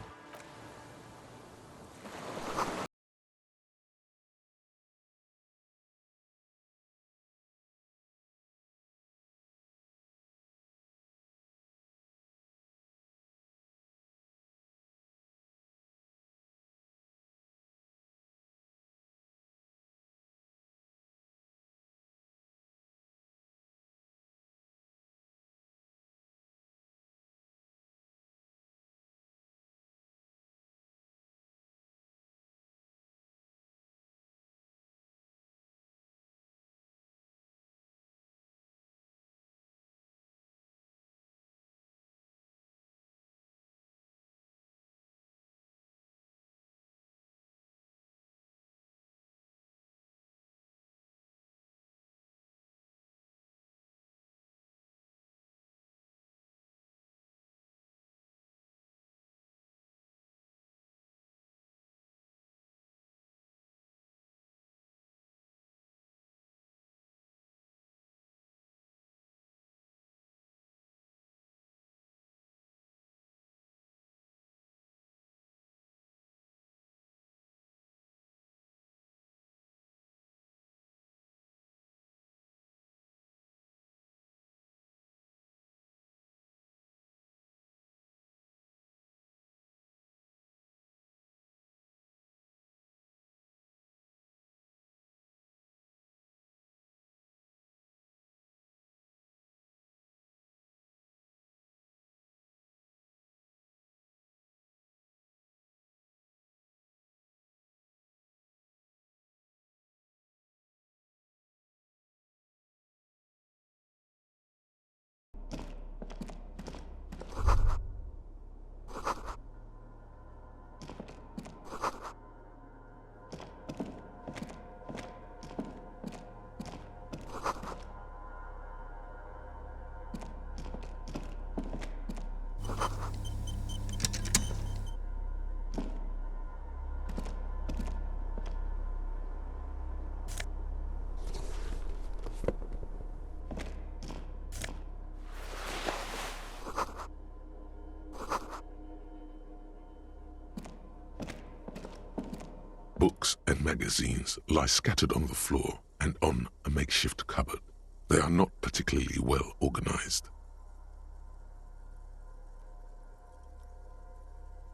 Books and magazines lie scattered on the floor and on a makeshift cupboard. They are not particularly well organized.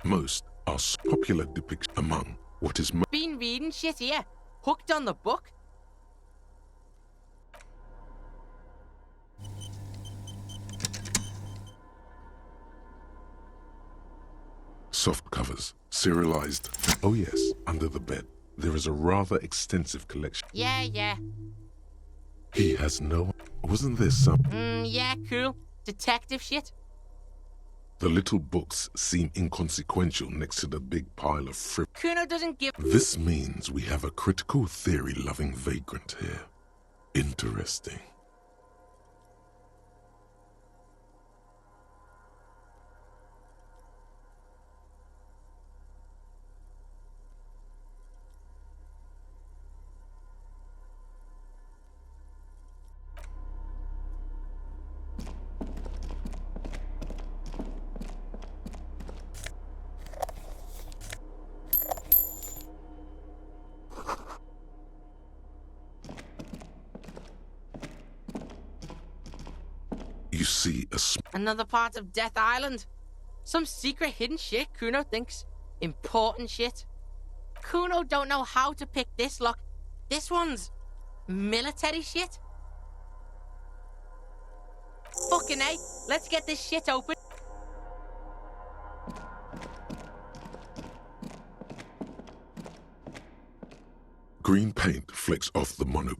Most are popular depictions among what is Been reading shit here. Hooked on the book. soft covers, serialized. Oh yes, under the bed, there is a rather extensive collection. Yeah. He has no... Wasn't there some... Yeah, cool. Detective shit. The little books seem inconsequential next to the big pile of Kuno doesn't give... This means we have a critical theory-loving vagrant here. Interesting. You see Another part of Death Island. Some secret hidden shit Kuno thinks. Important shit. Kuno don't know how to pick this lock. This one's military shit. Fucking A. Let's get this shit open. reflects off the mono.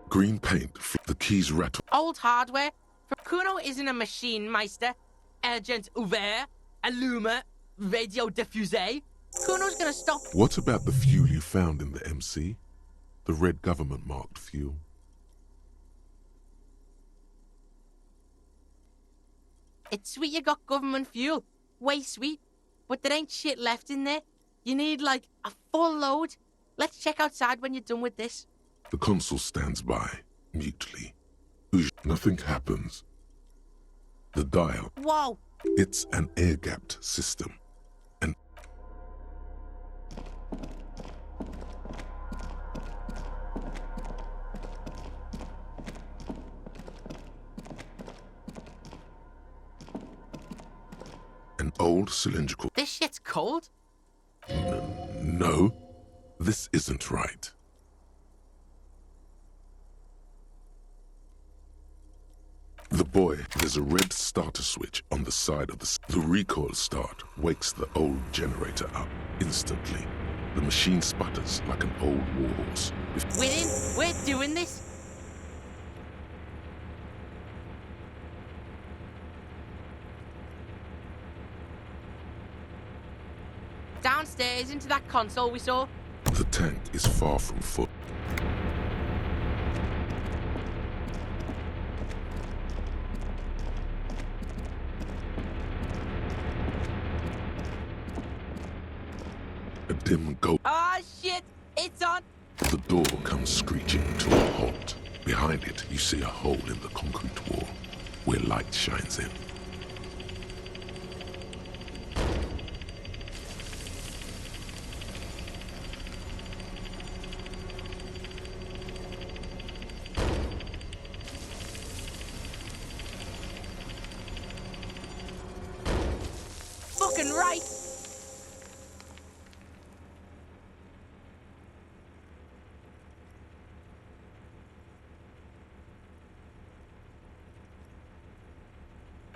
Green paint, the keys rattle. Old hardware. Kuno isn't a machine, Meister. Agent ouvert, allumer, radio diffusé. Kuno's gonna stop. What about the fuel you found in the MC? The red government-marked fuel? It's sweet you got government fuel. Way sweet. But there ain't shit left in there. You need, like, a full load. Let's check outside when you're done with this. The consul stands by, mutely. Nothing happens. The dial. Whoa! It's an air-gapped system. And an old cylindrical. This shit's cold? No, this isn't right. The boy, there's a red starter switch on the side of the recoil start wakes the old generator up instantly. The machine sputters like an old warhorse. We're in. We're doing this. Downstairs into that console we saw. The tank is far from full. A dim gold. Ah, shit! It's on! The door comes screeching to a halt. Behind it, you see a hole in the concrete wall, where light shines in. Fucking right!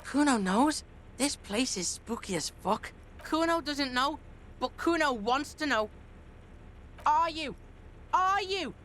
Kuno knows? This place is spooky as fuck. Kuno doesn't know, but Kuno wants to know. Are you? Are you?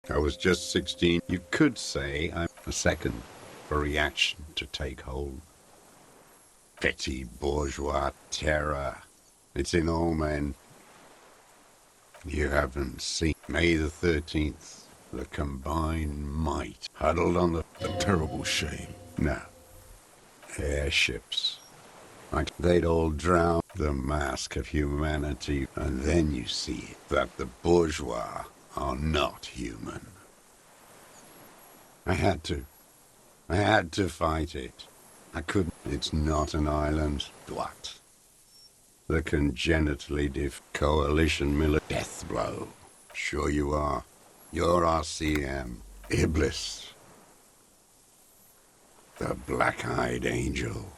I was just 16. You could say I'm a second for reaction to take hold. Petty bourgeois terror. It's in all men. You haven't seen May the 13th. The combined might huddled on the... A terrible shame. No. Airships. Like they'd all drown the mask of humanity, and then you see that the bourgeois are not human. I had to fight it. I couldn't. It's not an island. What? The congenitally deaf coalition death blow. Sure you are. You're RCM. Iblis. The black-eyed angel.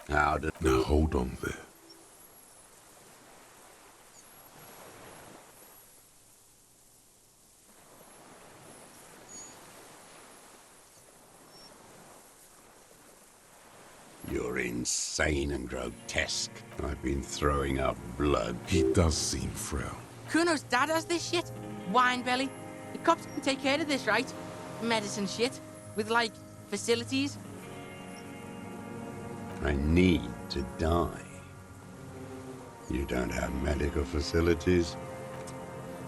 How did... Now hold on there. You're insane and grotesque. I've been throwing up blood. He does seem frail. Kuno's dad has this shit. Wine belly. The cops can take care of this, right? Medicine shit. With, like, facilities. I need to die. You don't have medical facilities?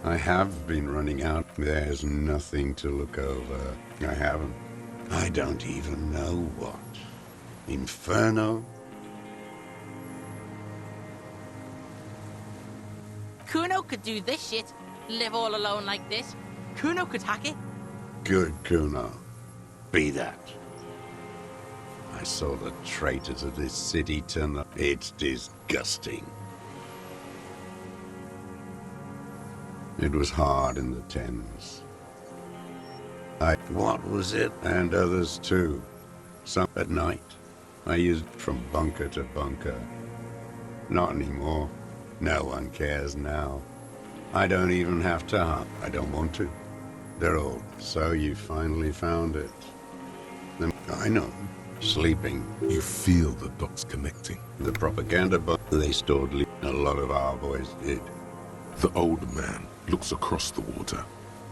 I have been running out. There's nothing to look over. I haven't. I don't even know what. Inferno? Kuno could do this shit. Live all alone like this. Kuno could hack it. Good, Kuno. Be that. I saw the traitors of this city turn up. It's disgusting. It was hard in the Thames. What was it? And others too. Some at night. I used from bunker to bunker. Not anymore. No one cares now. I don't even have to hunt. I don't want to. They're old. So you finally found it. I know. Sleeping. You feel the dots connecting. The propaganda they stored. A lot of our boys did. The old man looks across the water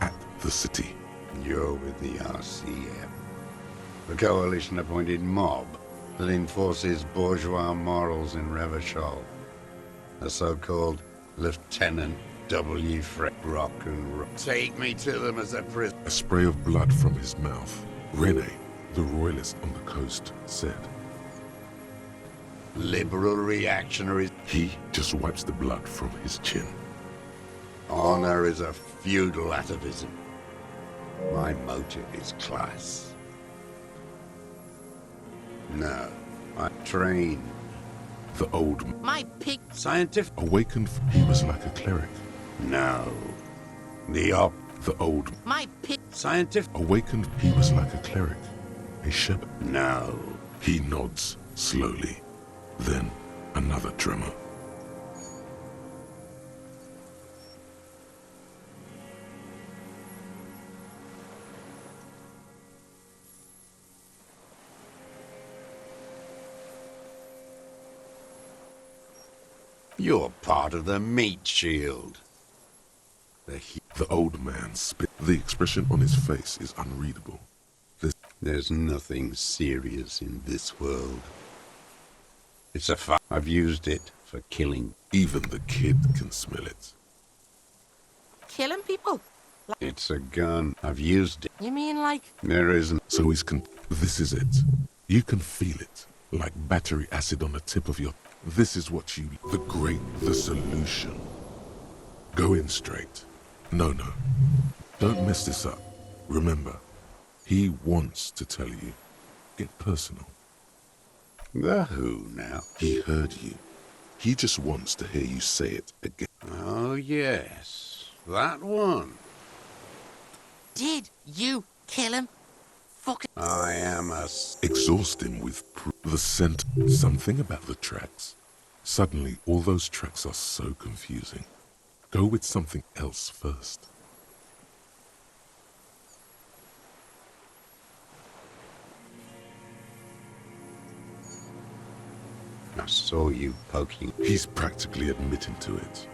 at the city. You're with the RCM. The coalition-appointed mob that enforces bourgeois morals in Revachol. The so-called Lieutenant W. Rock and roll. Take me to them as a prisoner. A spray of blood from his mouth. Rene, the royalist on the coast, said. Liberal reactionaries. He just wipes the blood from his chin. Honor is a feudal atavism. My motive is class. No, I trained. The old... My pig... Scientific... Awakened, he was like a cleric. No. The old... My pig... Scientific... Awakened, he was like a cleric. A shepherd. No. He nods, slowly. Then, another tremor. You're part of the meat shield. The old man spit. The expression on his face is unreadable. There's nothing serious in this world. It's a fire. I've used it for killing. Even the kid can smell it. Killing people? It's a gun. I've used it. You mean like... There isn't. So this is it. You can feel it. Like battery acid on the tip of your... This is what you... The solution. Go in straight. No. Don't mess this up. Remember, he wants to tell you. Get personal. The who now? He heard you. He just wants to hear you say it again. Oh, yes. That one. Did you kill him? Fucking... I am a... Exhaust him with the scent. Something about the tracks. Suddenly, all those tracks are so confusing. Go with something else first. I saw you poking. He's practically admitting to it.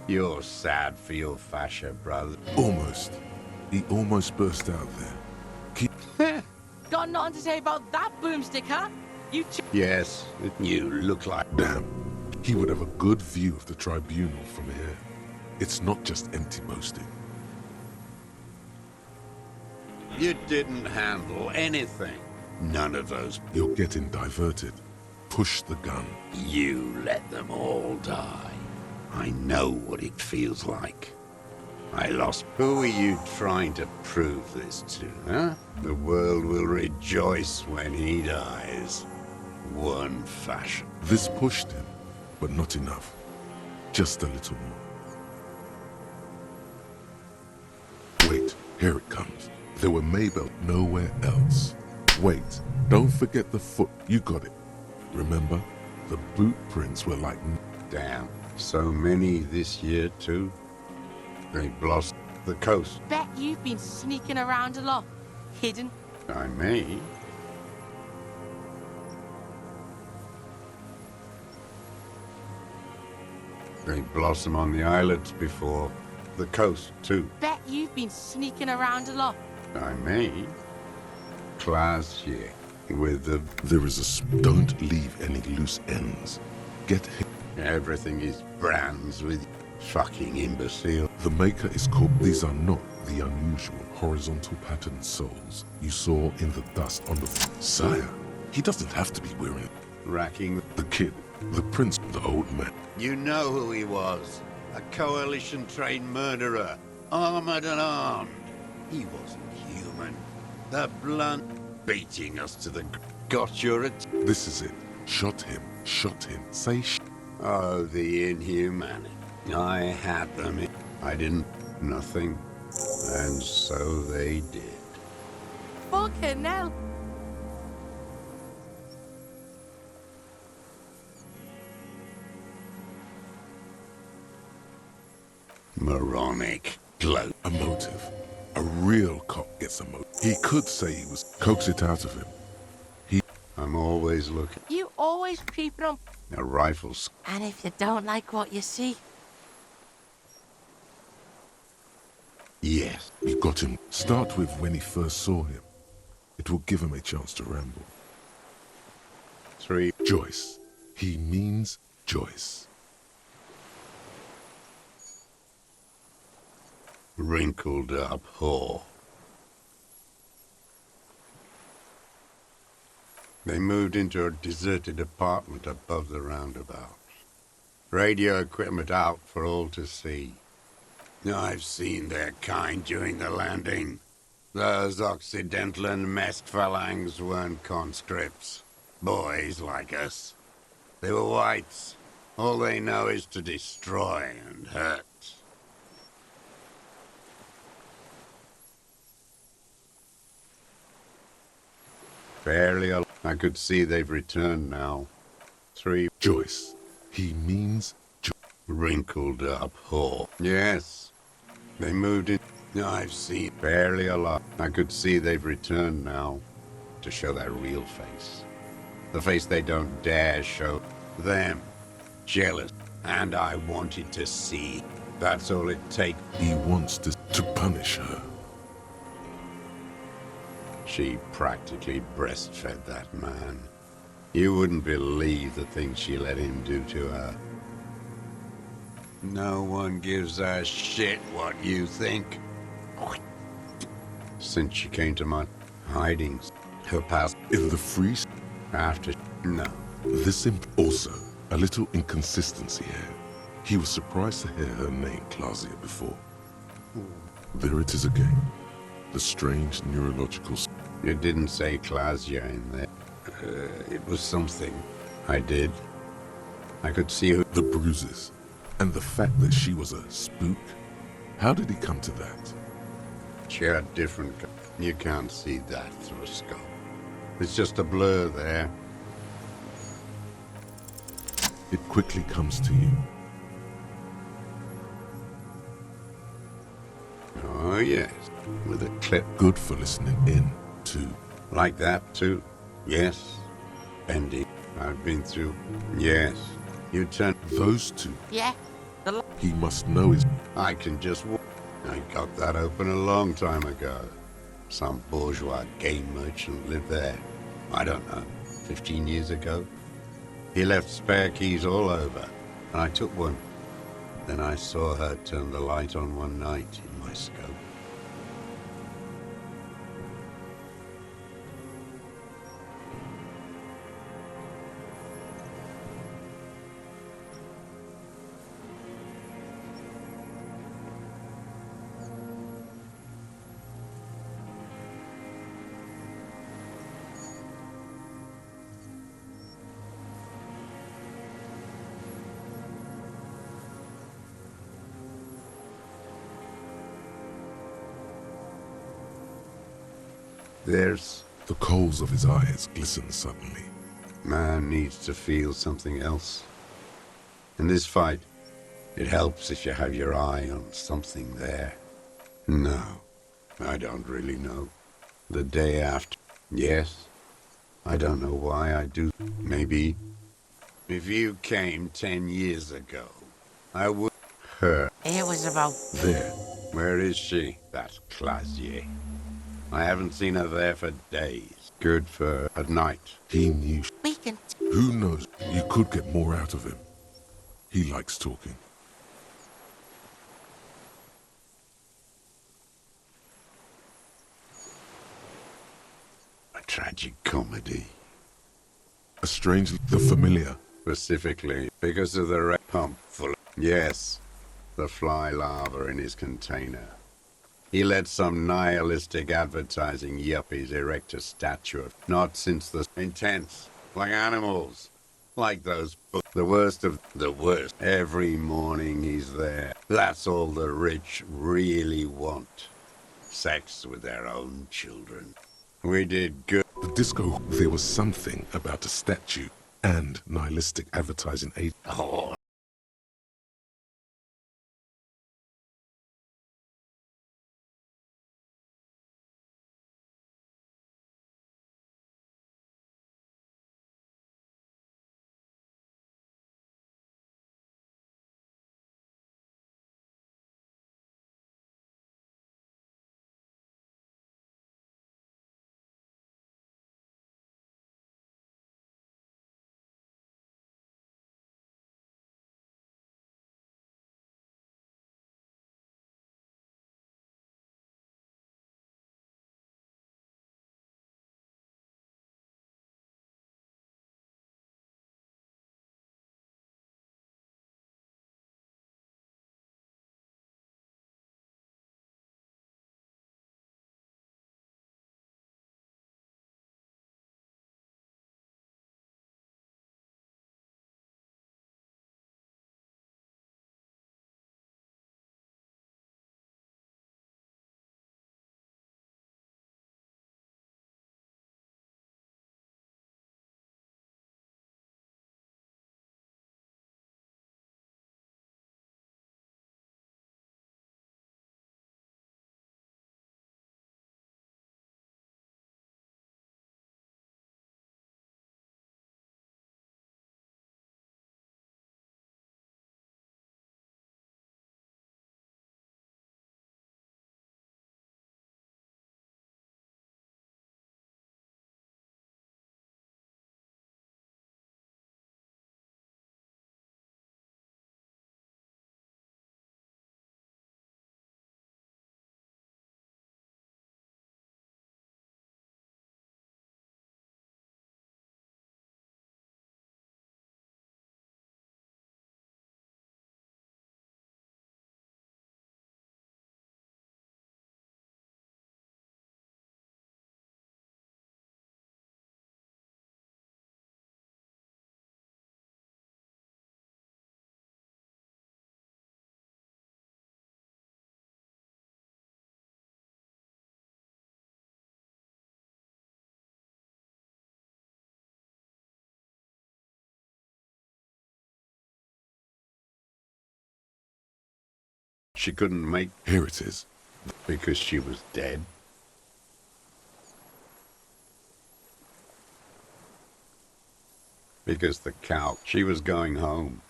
You're sad for your fascia, brother. Almost. He almost burst out there. Got nothing to say about that, boomstick, huh? Yes, you look like... Damn. He would have a good view of the tribunal from here. It's not just empty boasting. You didn't handle anything. None of those... You're getting diverted. Push the gun. You let them all die. I know what it feels like. I lost... Who are you trying to prove this to, huh? The world will rejoice when he dies. One fashion. This pushed him, but not enough. Just a little more. Wait, here it comes. There were Maybell nowhere else. Wait, don't forget the foot. You got it. Remember? The boot prints were like... Damn. So many this year, too. They blossomed the coast. Bet you've been sneaking around a lot. Hidden. I may. They blossom on the islets before. The coast, too. Bet you've been sneaking around a lot. I may. Class here. With the... There is a... Don't leave any loose ends. Get him. Everything is brands with fucking imbecile. The maker is called... These are not the unusual horizontal patterned soles you saw in the dust on the... Sire, he doesn't have to be wearing... Racking... The kid, the prince, the old man. You know who he was. A coalition-trained murderer. Armored and armed. He wasn't human. The blunt... Beating us to the... Got your... This is it. Shot him. Shot him. Say sh... Oh, the inhumanity. I had them. I didn't... Nothing. And so they did. Fucking hell. Moronic. Glow. A motive. A real cop gets a motive. He could say he was... Coax it out of him. I'm always looking. You always creeping on... A rifle... And if you don't like what you see... Yes. You got him. Start with when he first saw him. It will give him a chance to ramble. 3. Joyce. He means Joyce. Wrinkled up whore. They moved into a deserted apartment above the roundabout. Radio equipment out for all to see. I've seen their kind during the landing. Those Occidental and masked phalangs weren't conscripts. Boys like us. They were whites. All they know is to destroy and hurt. Barely alive. I could see they've returned now. 3. Joyce. He means... Wrinkled up whore. Yes. They moved in... I've seen... Barely alive. I could see they've returned now. To show their real face. The face they don't dare show. Them. Jealous. And I wanted to see. That's all it takes. He wants to punish her. She practically breastfed that man. You wouldn't believe the things she let him do to her. No one gives a shit what you think. Since she came to my hiding, her past... In the freeze? After... No. This also, a little inconsistency here. He was surprised to hear her name Clausia before. There it is again. The strange neurological... You didn't say Clausia in there. It was something. I did. I could see who... The bruises. And the fact that she was a spook. How did he come to that? She had different... You can't see that through a scope. It's just a blur there. It quickly comes to you. Oh, yes. With a clip. Good for listening in, too. Like that, too? Yes. Bendy. I've been through... Yes. You turn... Those two. Yeah. He must know his... I can just walk. I got that open a long time ago. Some bourgeois game merchant lived there. I don't know, 15 years ago. He left spare keys all over, and I took one. Then I saw her turn the light on one night in my scope. There's... The coals of his eyes glisten suddenly. Man needs to feel something else. In this fight, it helps if you have your eye on something there. No, I don't really know. The day after, yes. I don't know why I do. Maybe. If you came 10 years ago, I would... Her. It was about... There. Where is she? That Clasier. I haven't seen her there for days. Good for her at night. He knew... We can... Who knows? You could get more out of him. He likes talking. A tragic comedy. A strange... The familiar. Specifically, because of the red pump full of... Yes, the fly larva in his container. He let some nihilistic advertising yuppies erect a statue of... Not since the... Intense. Like animals. Like those... The worst of the worst. Every morning he's there. That's all the rich really want. Sex with their own children. We did good. The disco... There was something about a statue and nihilistic advertising aid. Oh. She couldn't make... Here it is. Because she was dead. Because the cow... She was going home.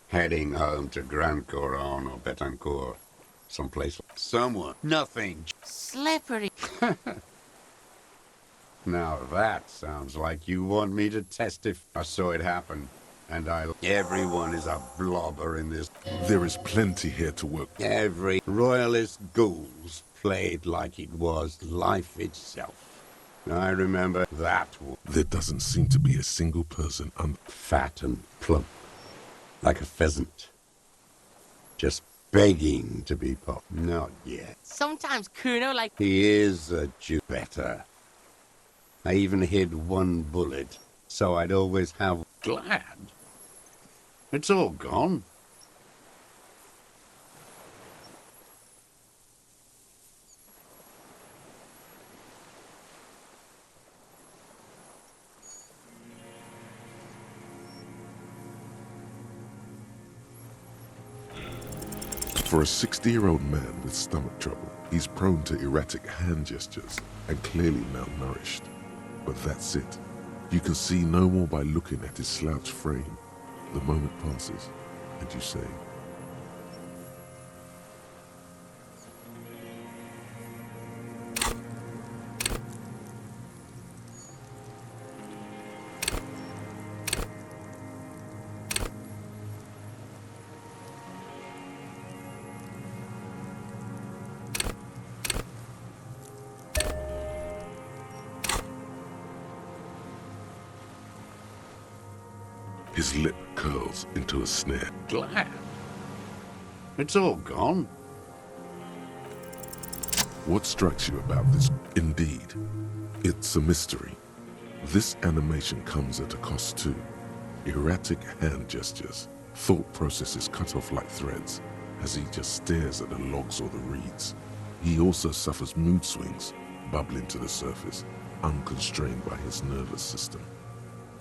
Heading home to Grand Coron or Betancourt. Someplace. Someone. Nothing. Slippery. Now that sounds like you want me to testify. I saw it happen. And everyone is a blobber in this. There is plenty here to work. Every royalist ghouls played like it was life itself. I remember that one. There doesn't seem to be a single person fat and plump, like a pheasant. Just begging to be popped. Not yet. Sometimes Kuno like... He is a Jew better. I even hid one bullet, so I'd always have... Glad. It's all gone. For a 60-year-old man with stomach trouble, he's prone to erratic hand gestures and clearly malnourished. But that's it. You can see no more by looking at his slouched frame. The moment passes, and you say, his lip curls into a sneer. Glad. It's all gone. What strikes you about this? Indeed, it's a mystery. This animation comes at a cost too. Erratic hand gestures, thought processes cut off like threads, as he just stares at the logs or the reeds. He also suffers mood swings, bubbling to the surface, unconstrained by his nervous system.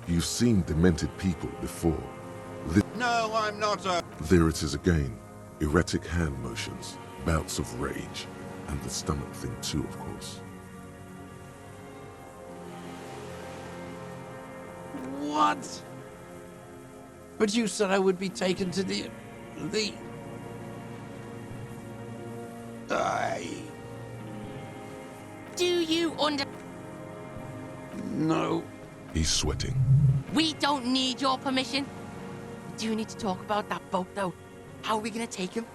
You've seen demented people before. No, I'm not a... There it is again. Erratic hand motions, bouts of rage, and the stomach thing too, of course. What? But you said I would be taken to the... Do you under... No. He's sweating. We don't need your permission. We do need to talk about that boat, though. How are we gonna take him?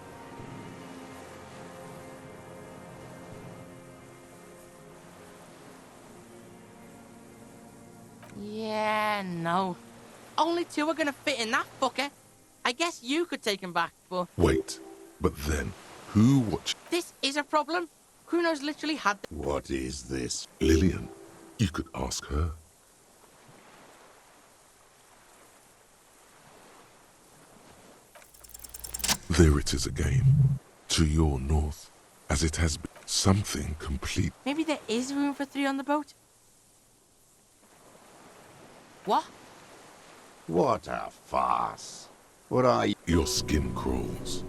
Yeah, no. Only two are gonna fit in that fucker. I guess you could take him back, but... Wait, but then, who watched? This is a problem. Kuno's literally had... What is this? Lillian. You could ask her. There it is again. To your north, as it has been. Something complete. Maybe there is room for three on the boat? What? What a farce. What are you? Your skin crawls.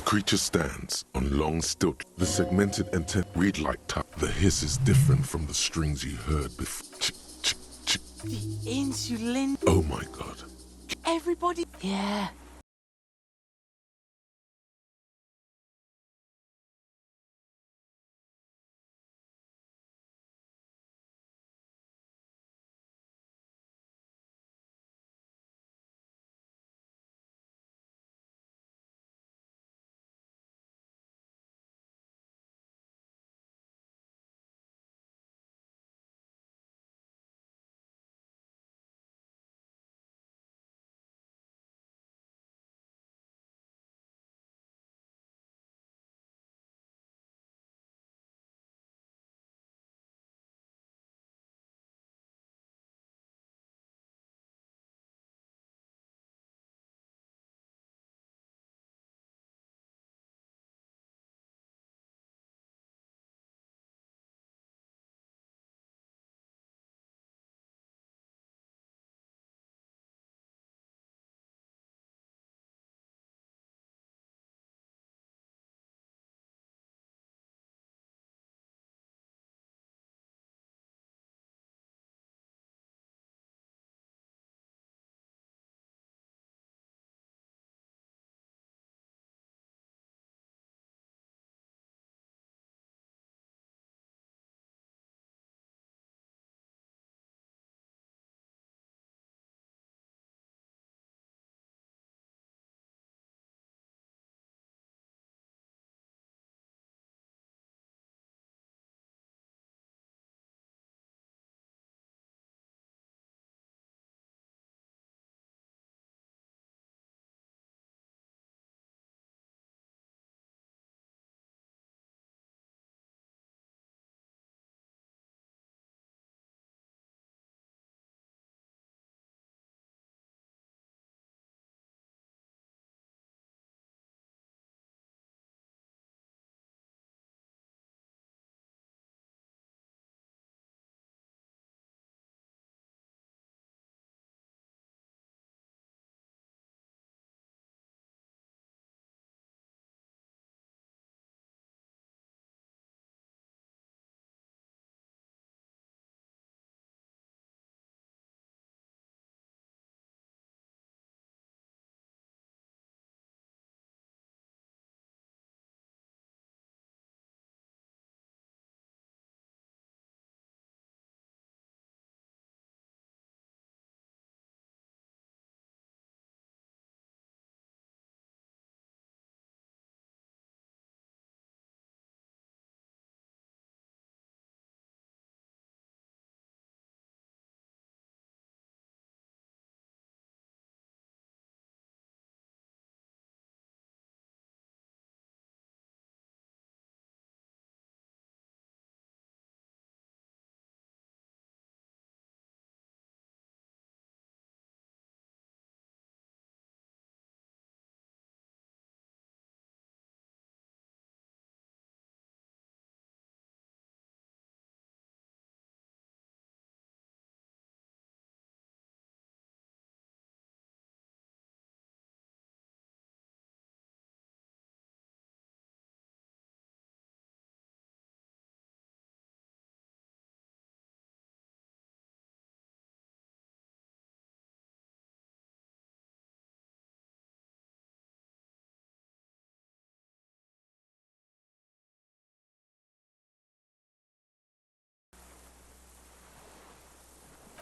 creature stands on long stilt. The segmented antennae read like tuck. The hiss is different from the strings you heard before. The insulin. Oh my god. Everybody. Yeah.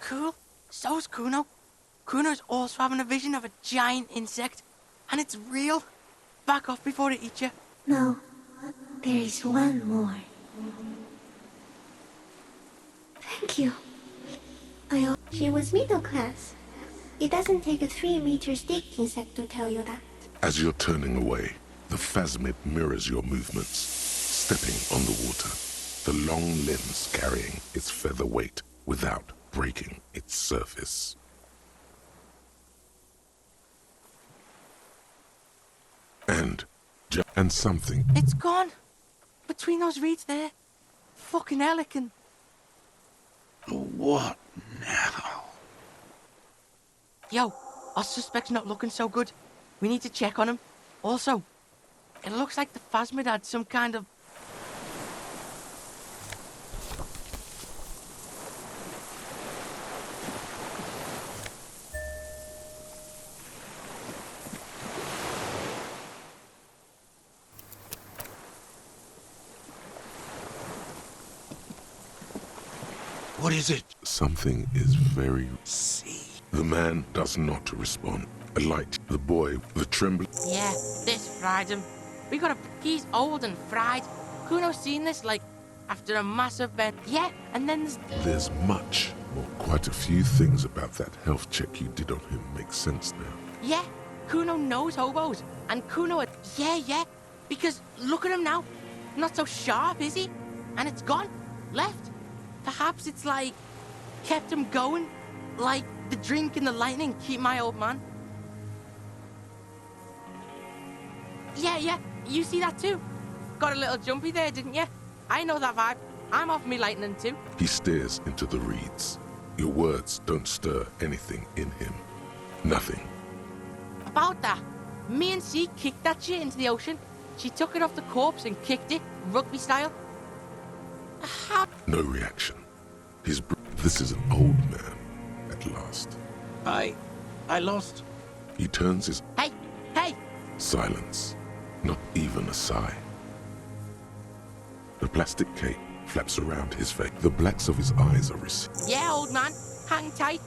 Cool. So's Kuno. Kuno's also having a vision of a giant insect, and it's real. Back off before it eats you. No, there is one more. Thank you. She was middle class. It doesn't take a 3-meter stick insect to tell you that. As you're turning away, the phasmid mirrors your movements, stepping on the water, the long limbs carrying its feather weight without breaking its surface. And something. It's gone. Between those reeds there. Fucking Helican. What now? Yo, our suspect's not looking so good. We need to check on him. Also, It looks like the phasmid had some kind of... What is it? Something is very... The man does not respond. A light, the boy, the trembling... Yeah, this fried him. We got a... He's old and fried. Kuno's seen this, like, after a massive bend. Yeah, and then There's much more. Quite a few things about that health check you did on him make sense now. Yeah, Kuno knows hobos. And Kuno... Yeah. Because look at him now. Not so sharp, is he? And it's gone. Left. Perhaps it's like... kept him going. Like the drink and the lightning keep my old man. Yeah. You see that too? Got a little jumpy there, didn't you? I know that vibe. I'm off me lightning too. He stares into the reeds. Your words don't stir anything in him. Nothing. About that, me and C kicked that shit into the ocean. She took it off the corpse and kicked it, rugby style. How? No reaction. This is an old man, at last. I lost. He turns his... Hey! Silence. Not even a sigh. The plastic cape flaps around his face. The blacks of his eyes are receding. Yeah, old man. Hang tight.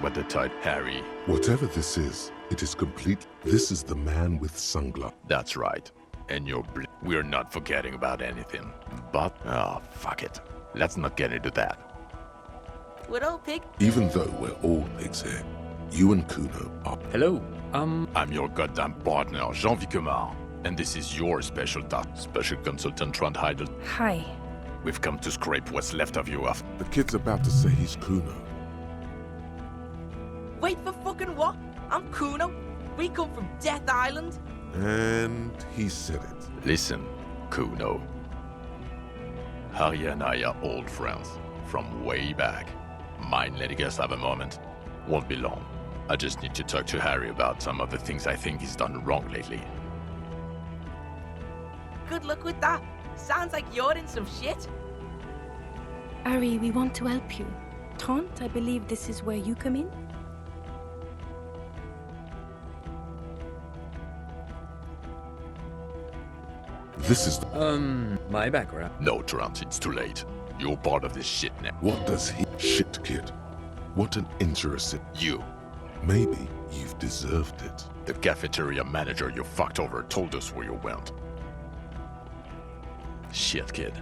What the type, Harry? Whatever this is, it is complete. This is the man with sunglasses. That's right. And we're not forgetting about anything. But, fuck it. Let's not get into that. We're all pig. Even though we're all pigs here, you and Kuno are... Hello, I'm your goddamn partner, Jean-Vic Kumar. And this is your special consultant Trent Heidel. Hi. We've come to scrape what's left of you off. The kid's about to say he's Kuno. Wait for fucking what? I'm Kuno. We come from Death Island. And he said it. Listen, Kuno. Harry and I are old friends. From way back. Mind letting us have a moment? Won't be long. I just need to talk to Harry about some of the things I think he's done wrong lately. Good luck with that. Sounds like you're in some shit. Ari, we want to help you. Trent, I believe this is where you come in? This is my background. No, Trent, it's too late. You're part of this shit now. What does he... Shit, kid. What an interesting... You. Maybe you've deserved it. The cafeteria manager you fucked over told us where you went. Shit, kid.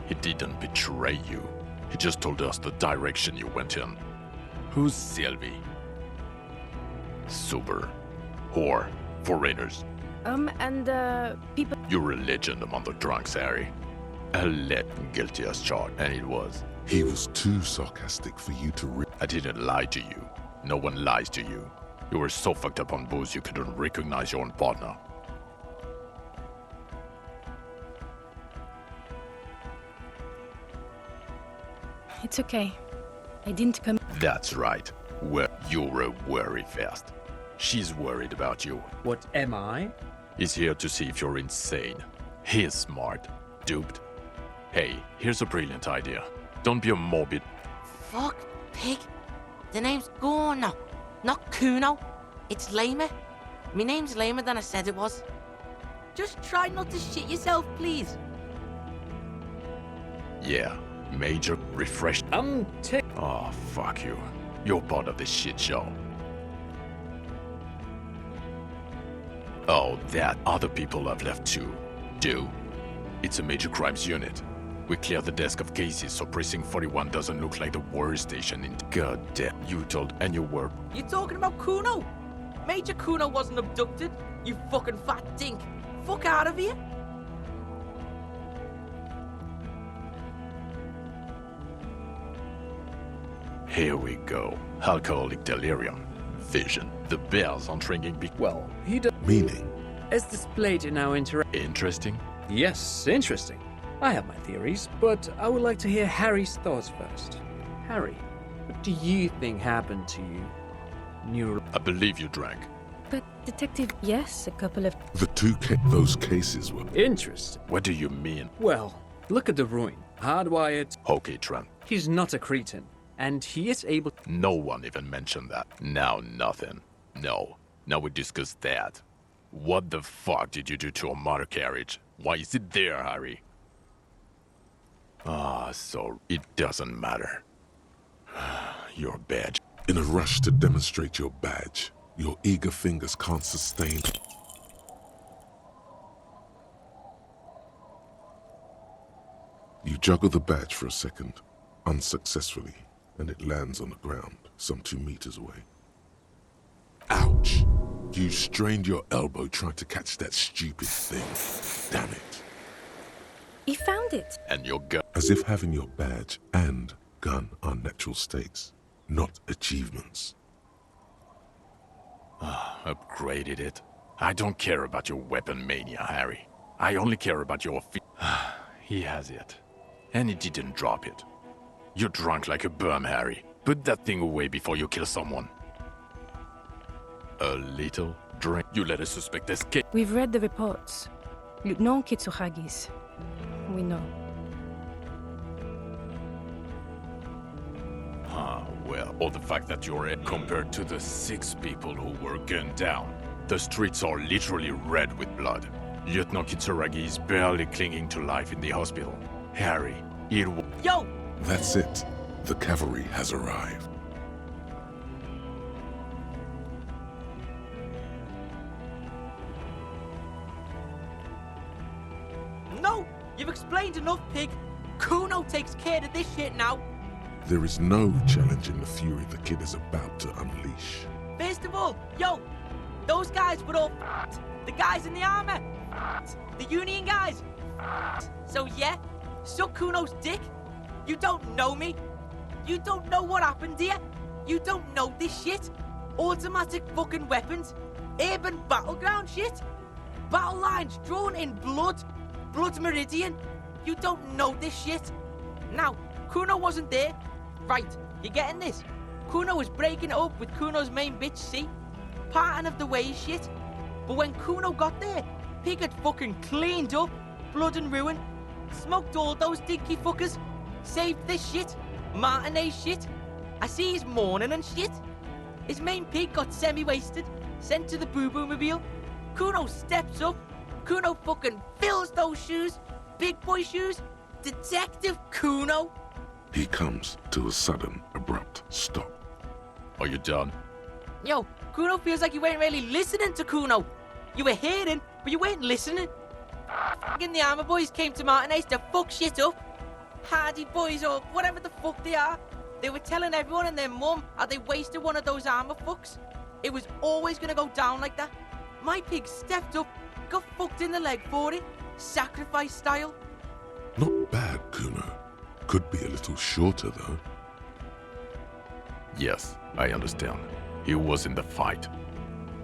He didn't betray you. He just told us the direction you went in. Who's Sylvie? Super. Whore. Foreigners. People... You're a legend among the drunks, Harry. Guilty as charged, and it was. He was too sarcastic for you to I didn't lie to you. No one lies to you. You were so fucked up on booze you couldn't recognize your own partner. It's okay. I didn't come... That's right. Well, you're a worry fest. She's worried about you. What am I? He's here to see if you're insane. He's smart. Duped. Hey, here's a brilliant idea. Don't be a morbid... Fuck, pig. The name's Kuno, not Kuno. It's lamer. My name's lamer than I said it was. Just try not to shit yourself, please. Yeah, major refresh... Oh, fuck you. You're part of this shit show. Oh, that other people have left too. Do? It's a major crimes unit. We clear the desk of cases so Precinct 41 doesn't look like the worst station in... God damn, you told and you were... You talking about Kuno? Major Kuno wasn't abducted, you fucking fat dink. Fuck out of here. Here we go. Alcoholic delirium. Vision. The bells aren't ringing Well, he does... Meaning? As displayed in our Interesting? Yes, interesting. I have my theories, but I would like to hear Harry's thoughts first. Harry, what do you think happened to you? I believe you drank. But, Detective, yes, a couple of... Those cases were... Interesting. What do you mean? Well, look at the ruin. Hardwired. Okay, Trent. He's not a cretin, and he is able... No one even mentioned that. Now nothing. No. Now we discuss that. What the fuck did you do to a motor carriage? Why is it there, Harry? So it doesn't matter. Your badge. In a rush to demonstrate your badge, your eager fingers can't sustain... You juggle the badge for a second, unsuccessfully, and it lands on the ground, some 2 meters away. Ouch! You strained your elbow trying to catch that stupid thing. Damn it. He found it. And your gun. As if having your badge and gun are natural stakes, not achievements. Upgraded it. I don't care about your weapon mania, Harry. I only care about your He has it. And he didn't drop it. You're drunk like a bum, Harry. Put that thing away before you kill someone. A little drink. You let a suspect escape. We've read the reports. Lieutenant Kitsuragis. We know. Well, or the fact that you're compared to the 6 people who were gunned down. The streets are literally red with blood. Lieutenant Kitsuragi is barely clinging to life in the hospital. Harry, Yo! That's it. The cavalry has arrived. You've explained enough, pig. Kuno takes care of this shit now. There is no challenging the fury the kid is about to unleash. First of all, yo, those guys were all the guys in the armor, the Union guys. So yeah, suck Kuno's dick. You don't know me. You don't know what happened here. You don't know this shit. Automatic fucking weapons, urban battleground shit, battle lines drawn in blood, blood's meridian. You don't know this shit. Now, Kuno wasn't there. Right, you getting this? Kuno was breaking it up with Kuno's main bitch, see? Parting of the ways shit. But when Kuno got there, Pig had fucking cleaned up, blood and ruin, smoked all those dinky fuckers, saved this shit, Martinez shit. I see he's mourning and shit. His main pig got semi-wasted, sent to the boo-boo mobile. Kuno steps up. Kuno fucking fills those shoes, big boy shoes. Detective Kuno. He comes to a sudden, abrupt stop. Are you done? Yo, Kuno feels like you weren't really listening to Kuno. You were hearing, but you weren't listening. Fucking the armor boys came to Martinez to fuck shit up. Hardy boys or whatever the fuck they are. They were telling everyone and their mum how they wasted one of those armor fucks. It was always gonna go down like that. My pig stepped up, got fucked in the leg for it. Sacrifice style. Not bad, Kuno. Could be a little shorter, though. Yes, I understand. He was in the fight.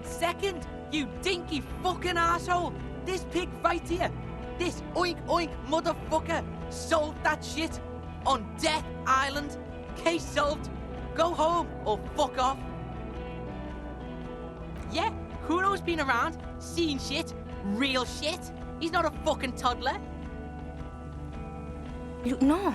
Second, you dinky fucking asshole. This pig right here. This oink oink motherfucker sold that shit on Death Island. Case solved. Go home or fuck off. Yeah, Kuno's been around, seen shit, real shit. He's not a fucking toddler. No.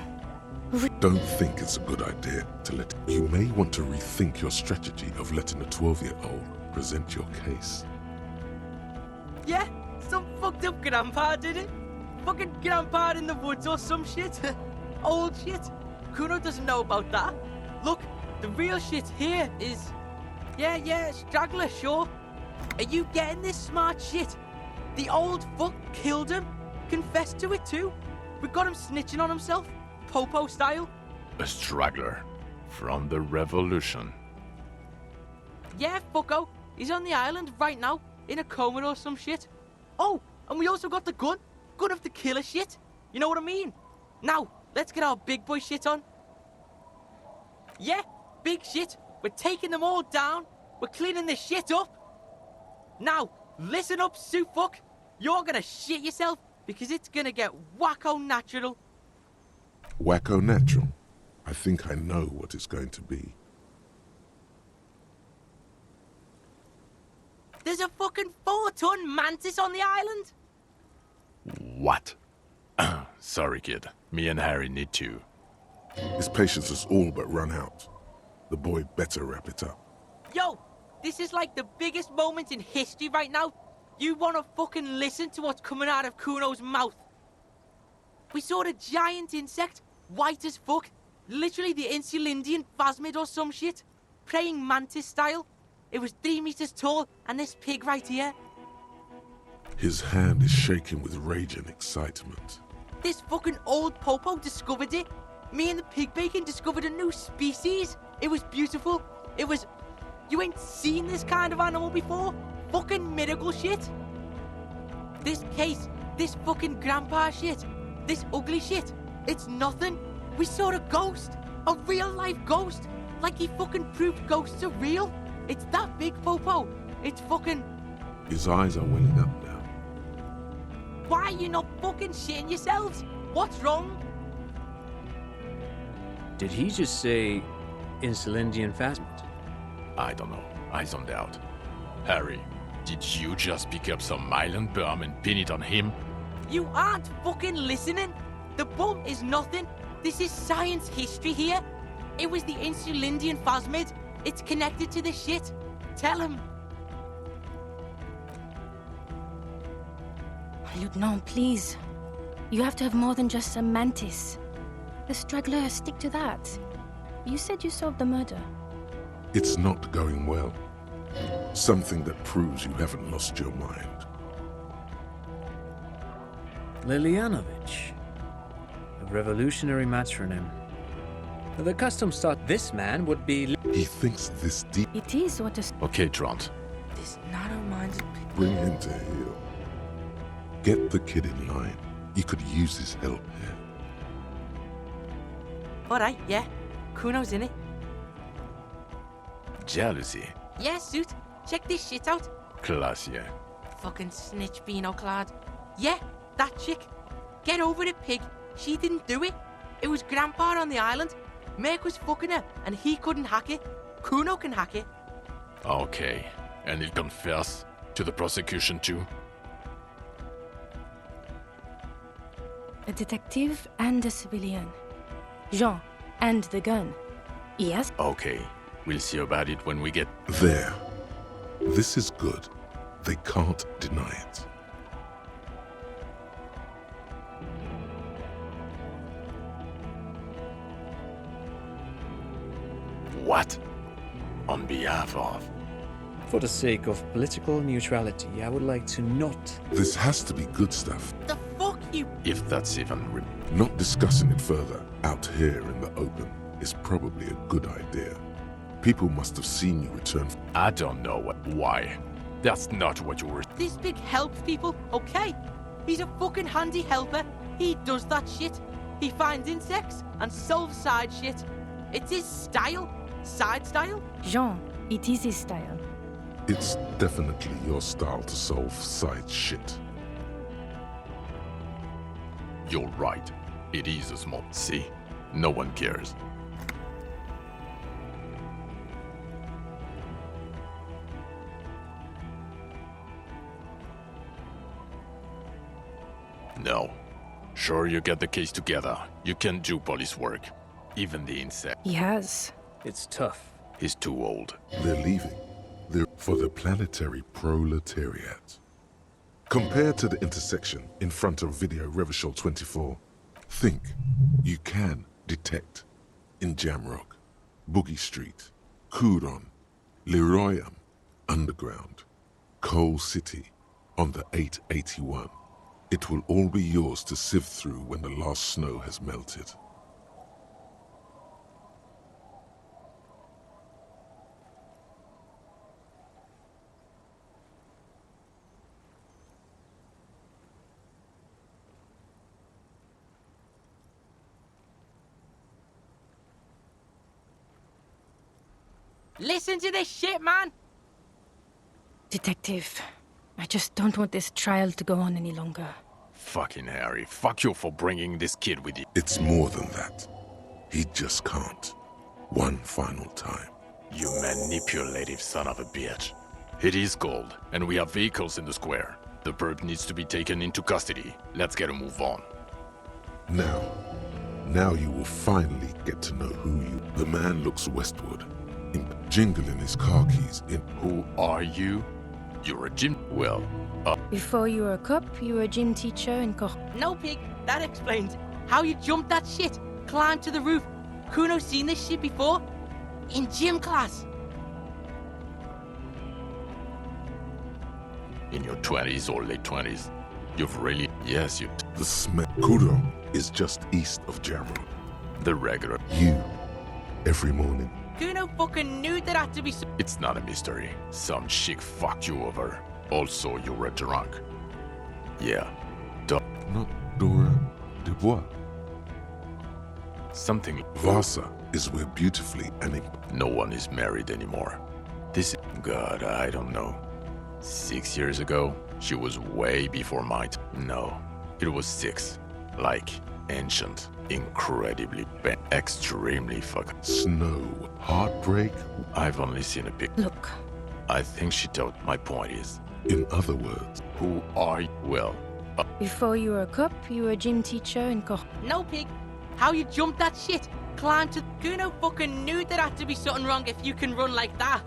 Don't think it's a good idea to let... You may want to rethink your strategy of letting a 12-year-old present your case. Yeah, some fucked up grandpa did it. Fucking grandpa in the woods or some shit. Old shit. Kuno doesn't know about that. Look, the real shit here is... Yeah, straggler, sure. Are you getting this smart shit? The old fuck killed him. Confessed to it too. We got him snitching on himself. Popo style. A straggler. From the revolution. Yeah, fucko. He's on the island right now. In a coma or some shit. Oh, and we also got the gun. Gun of the killer shit. You know what I mean? Now, let's get our big boy shit on. Yeah, big shit. We're taking them all down. We're cleaning this shit up. Now, listen up, Sue fuck. You're gonna shit yourself because it's gonna get wacko natural. Wacko natural? I think I know what it's going to be. There's a fucking 4-ton mantis on the island. What? Sorry, kid. Me and Harry need to. His patience has all but run out. The boy better wrap it up. Yo, this is like the biggest moment in history right now. You wanna fucking listen to what's coming out of Kuno's mouth. We saw a giant insect, white as fuck. Literally the Insulindian phasmid or some shit. Praying mantis style. It was 3 meters tall, and this pig right here. His hand is shaking with rage and excitement. This fucking old popo discovered it. Me and the pig bacon discovered a new species. It was beautiful. It was... You ain't seen this kind of animal before? Fucking miracle shit. This case, this fucking grandpa shit, this ugly shit, it's nothing. We saw a ghost. A real-life ghost. Like he fucking proved ghosts are real. It's that big, Popo. It's fucking... His eyes are welling up now. Why are you not fucking shitting yourselves? What's wrong? Did he just say Insulindian phasmid? I don't know. I zoned out. Harry, did you just pick up some island bomb and pin it on him? You aren't fucking listening. The bomb is nothing. This is science history here. It was the Insulindian phasmid. It's connected to the shit. Tell him. Lieutenant, please. You have to have more than just a mantis. The straggler, stick to that. You said you solved the murder. It's not going well. Something that proves you haven't lost your mind. Lilianovich. A revolutionary matronym. The customs thought this man would be... He thinks this deep. It is what a... Okay, Trant. This narrow-minded... Bring him to heel. Get the kid in line. You could use his help here. Alright, yeah. Kuno's in it. Jealousy. Yeah, suit. Check this shit out. Classy. Fucking snitch Beano clad. Yeah, that chick. Get over it, pig. She didn't do it. It was Grandpa on the island. Merc was fucking her, and he couldn't hack it. Kuno can hack it. Okay. And he'll confess to the prosecution too? A detective and a civilian. Jean, and the gun. Yes? Okay. We'll see about it when we get... There. This is good. They can't deny it. What? On behalf of? For the sake of political neutrality, I would like to not... This has to be good stuff. The fuck you... If that's even... Not discussing it further out here in the open is probably a good idea. People must have seen you return. I don't know why. That's not what you were... This big helps people, okay? He's a fucking handy helper. He does that shit. He finds insects and solves side shit. It's his style. Side style? Jean, it is his style. It's definitely your style to solve side shit. You're right. It is a small... See? No one cares. No. Sure, you get the case together. You can do police work. Even the insect. He has. It's tough. He's too old. They're leaving. They're for the planetary proletariat. Compared to the intersection in front of Video Revachol 24, think you can detect in Jamrock, Boogie Street, Kuron, Leroyam, Underground, Coal City, on the 881. It will all be yours to sift through when the last snow has melted. Listen to this shit, man! Detective, I just don't want this trial to go on any longer. Fucking Harry, fuck you for bringing this kid with you. It's more than that. He just can't. One final time. You manipulative son of a bitch. It is cold, and we have vehicles in the square. The perp needs to be taken into custody. Let's get a move on. Now you will finally get to know who you... The man looks westward, jingling his car keys in... Who are you? You're a gym... Well, Before you were a cop, you were a gym teacher in Koch. No, pig. That explains how you jumped that shit, climbed to the roof. Kuno's seen this shit before? In gym class. In your 20s or late 20s, you've really... Yes, you... The smell... Kuno is just east of Jamrock. The regular... You, every morning. Kuno fucking knew there had to be some... It's not a mystery. Some chick fucked you over. Also, you were drunk. Yeah. Not Dora Dubois. Something... Vasa is where beautifully and... No one is married anymore. This... God, I don't know. 6 years ago, she was way before my time. No, it was 6. Like, ancient, incredibly bad, extremely fucking... Snow, heartbreak? I've only seen a pic. Look. I think she told my point is... In other words... Who are you? Well... Before you were a cop, you were a gym teacher in Koch. No, pig. How you jumped that shit, climbed to... Kuno fucking knew there had to be something wrong if you can run like that.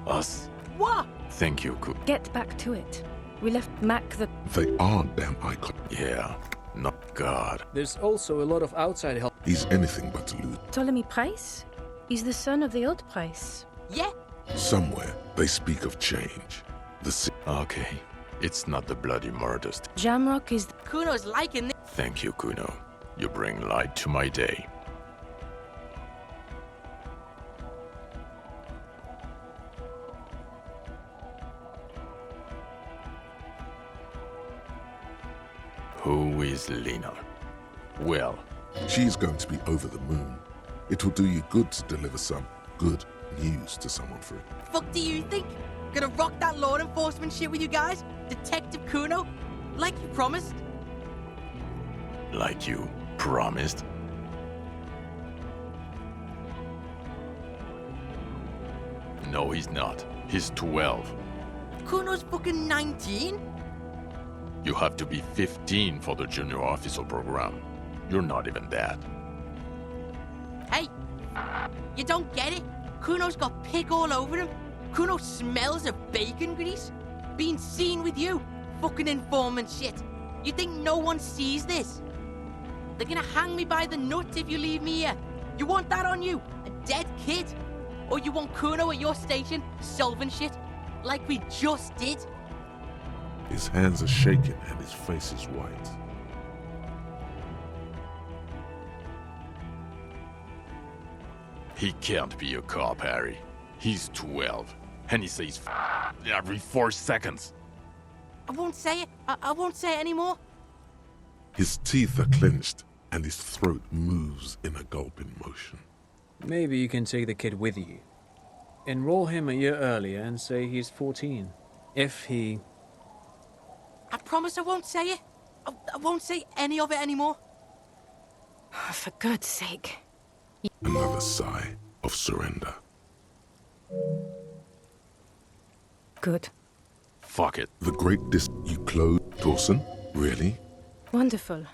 Us? What? Thank you, Cook. Get back to it. We left Mac the... They are damn icon. Yeah. Not God. There's also a lot of outside help. He's anything but to lose. Ptolemy Price? He's the son of the old Price. Yeah. Somewhere, they speak of change. The... Okay. It's not the bloody murders. Jamrock is... Kuno's liking this. Thank you, Kuno. You bring light to my day. Who is Lena? Well, she's going to be over the moon. It will do you good to deliver some good news to someone for it. Fuck do you think? Gonna rock that law enforcement shit with you guys? Detective Kuno? Like you promised? like you promised? No, he's not. He's 12. Kuno's fucking 19? You have to be 15 for the junior officer program. You're not even that. Hey, you don't get it? Kuno's got pick all over him. Kuno smells of bacon grease. Being seen with you, fucking informant shit. You think no one sees this? They're gonna hang me by the nuts if you leave me here. You want that on you? A dead kid? Or you want Kuno at your station solving shit? Like we just did? His hands are shaking and his face is white. He can't be a cop, Harry. He's 12, and he says every 4 seconds. I won't say it. I won't say it anymore. His teeth are clenched and his throat moves in a gulping motion. Maybe you can take the kid with you. Enroll him a year earlier and say he's 14. If he... I promise I won't say it. I won't say any of it anymore. For God's sake. Another sigh of surrender. Good. Fuck it. The great you close, Dawson? Really? Wonderful.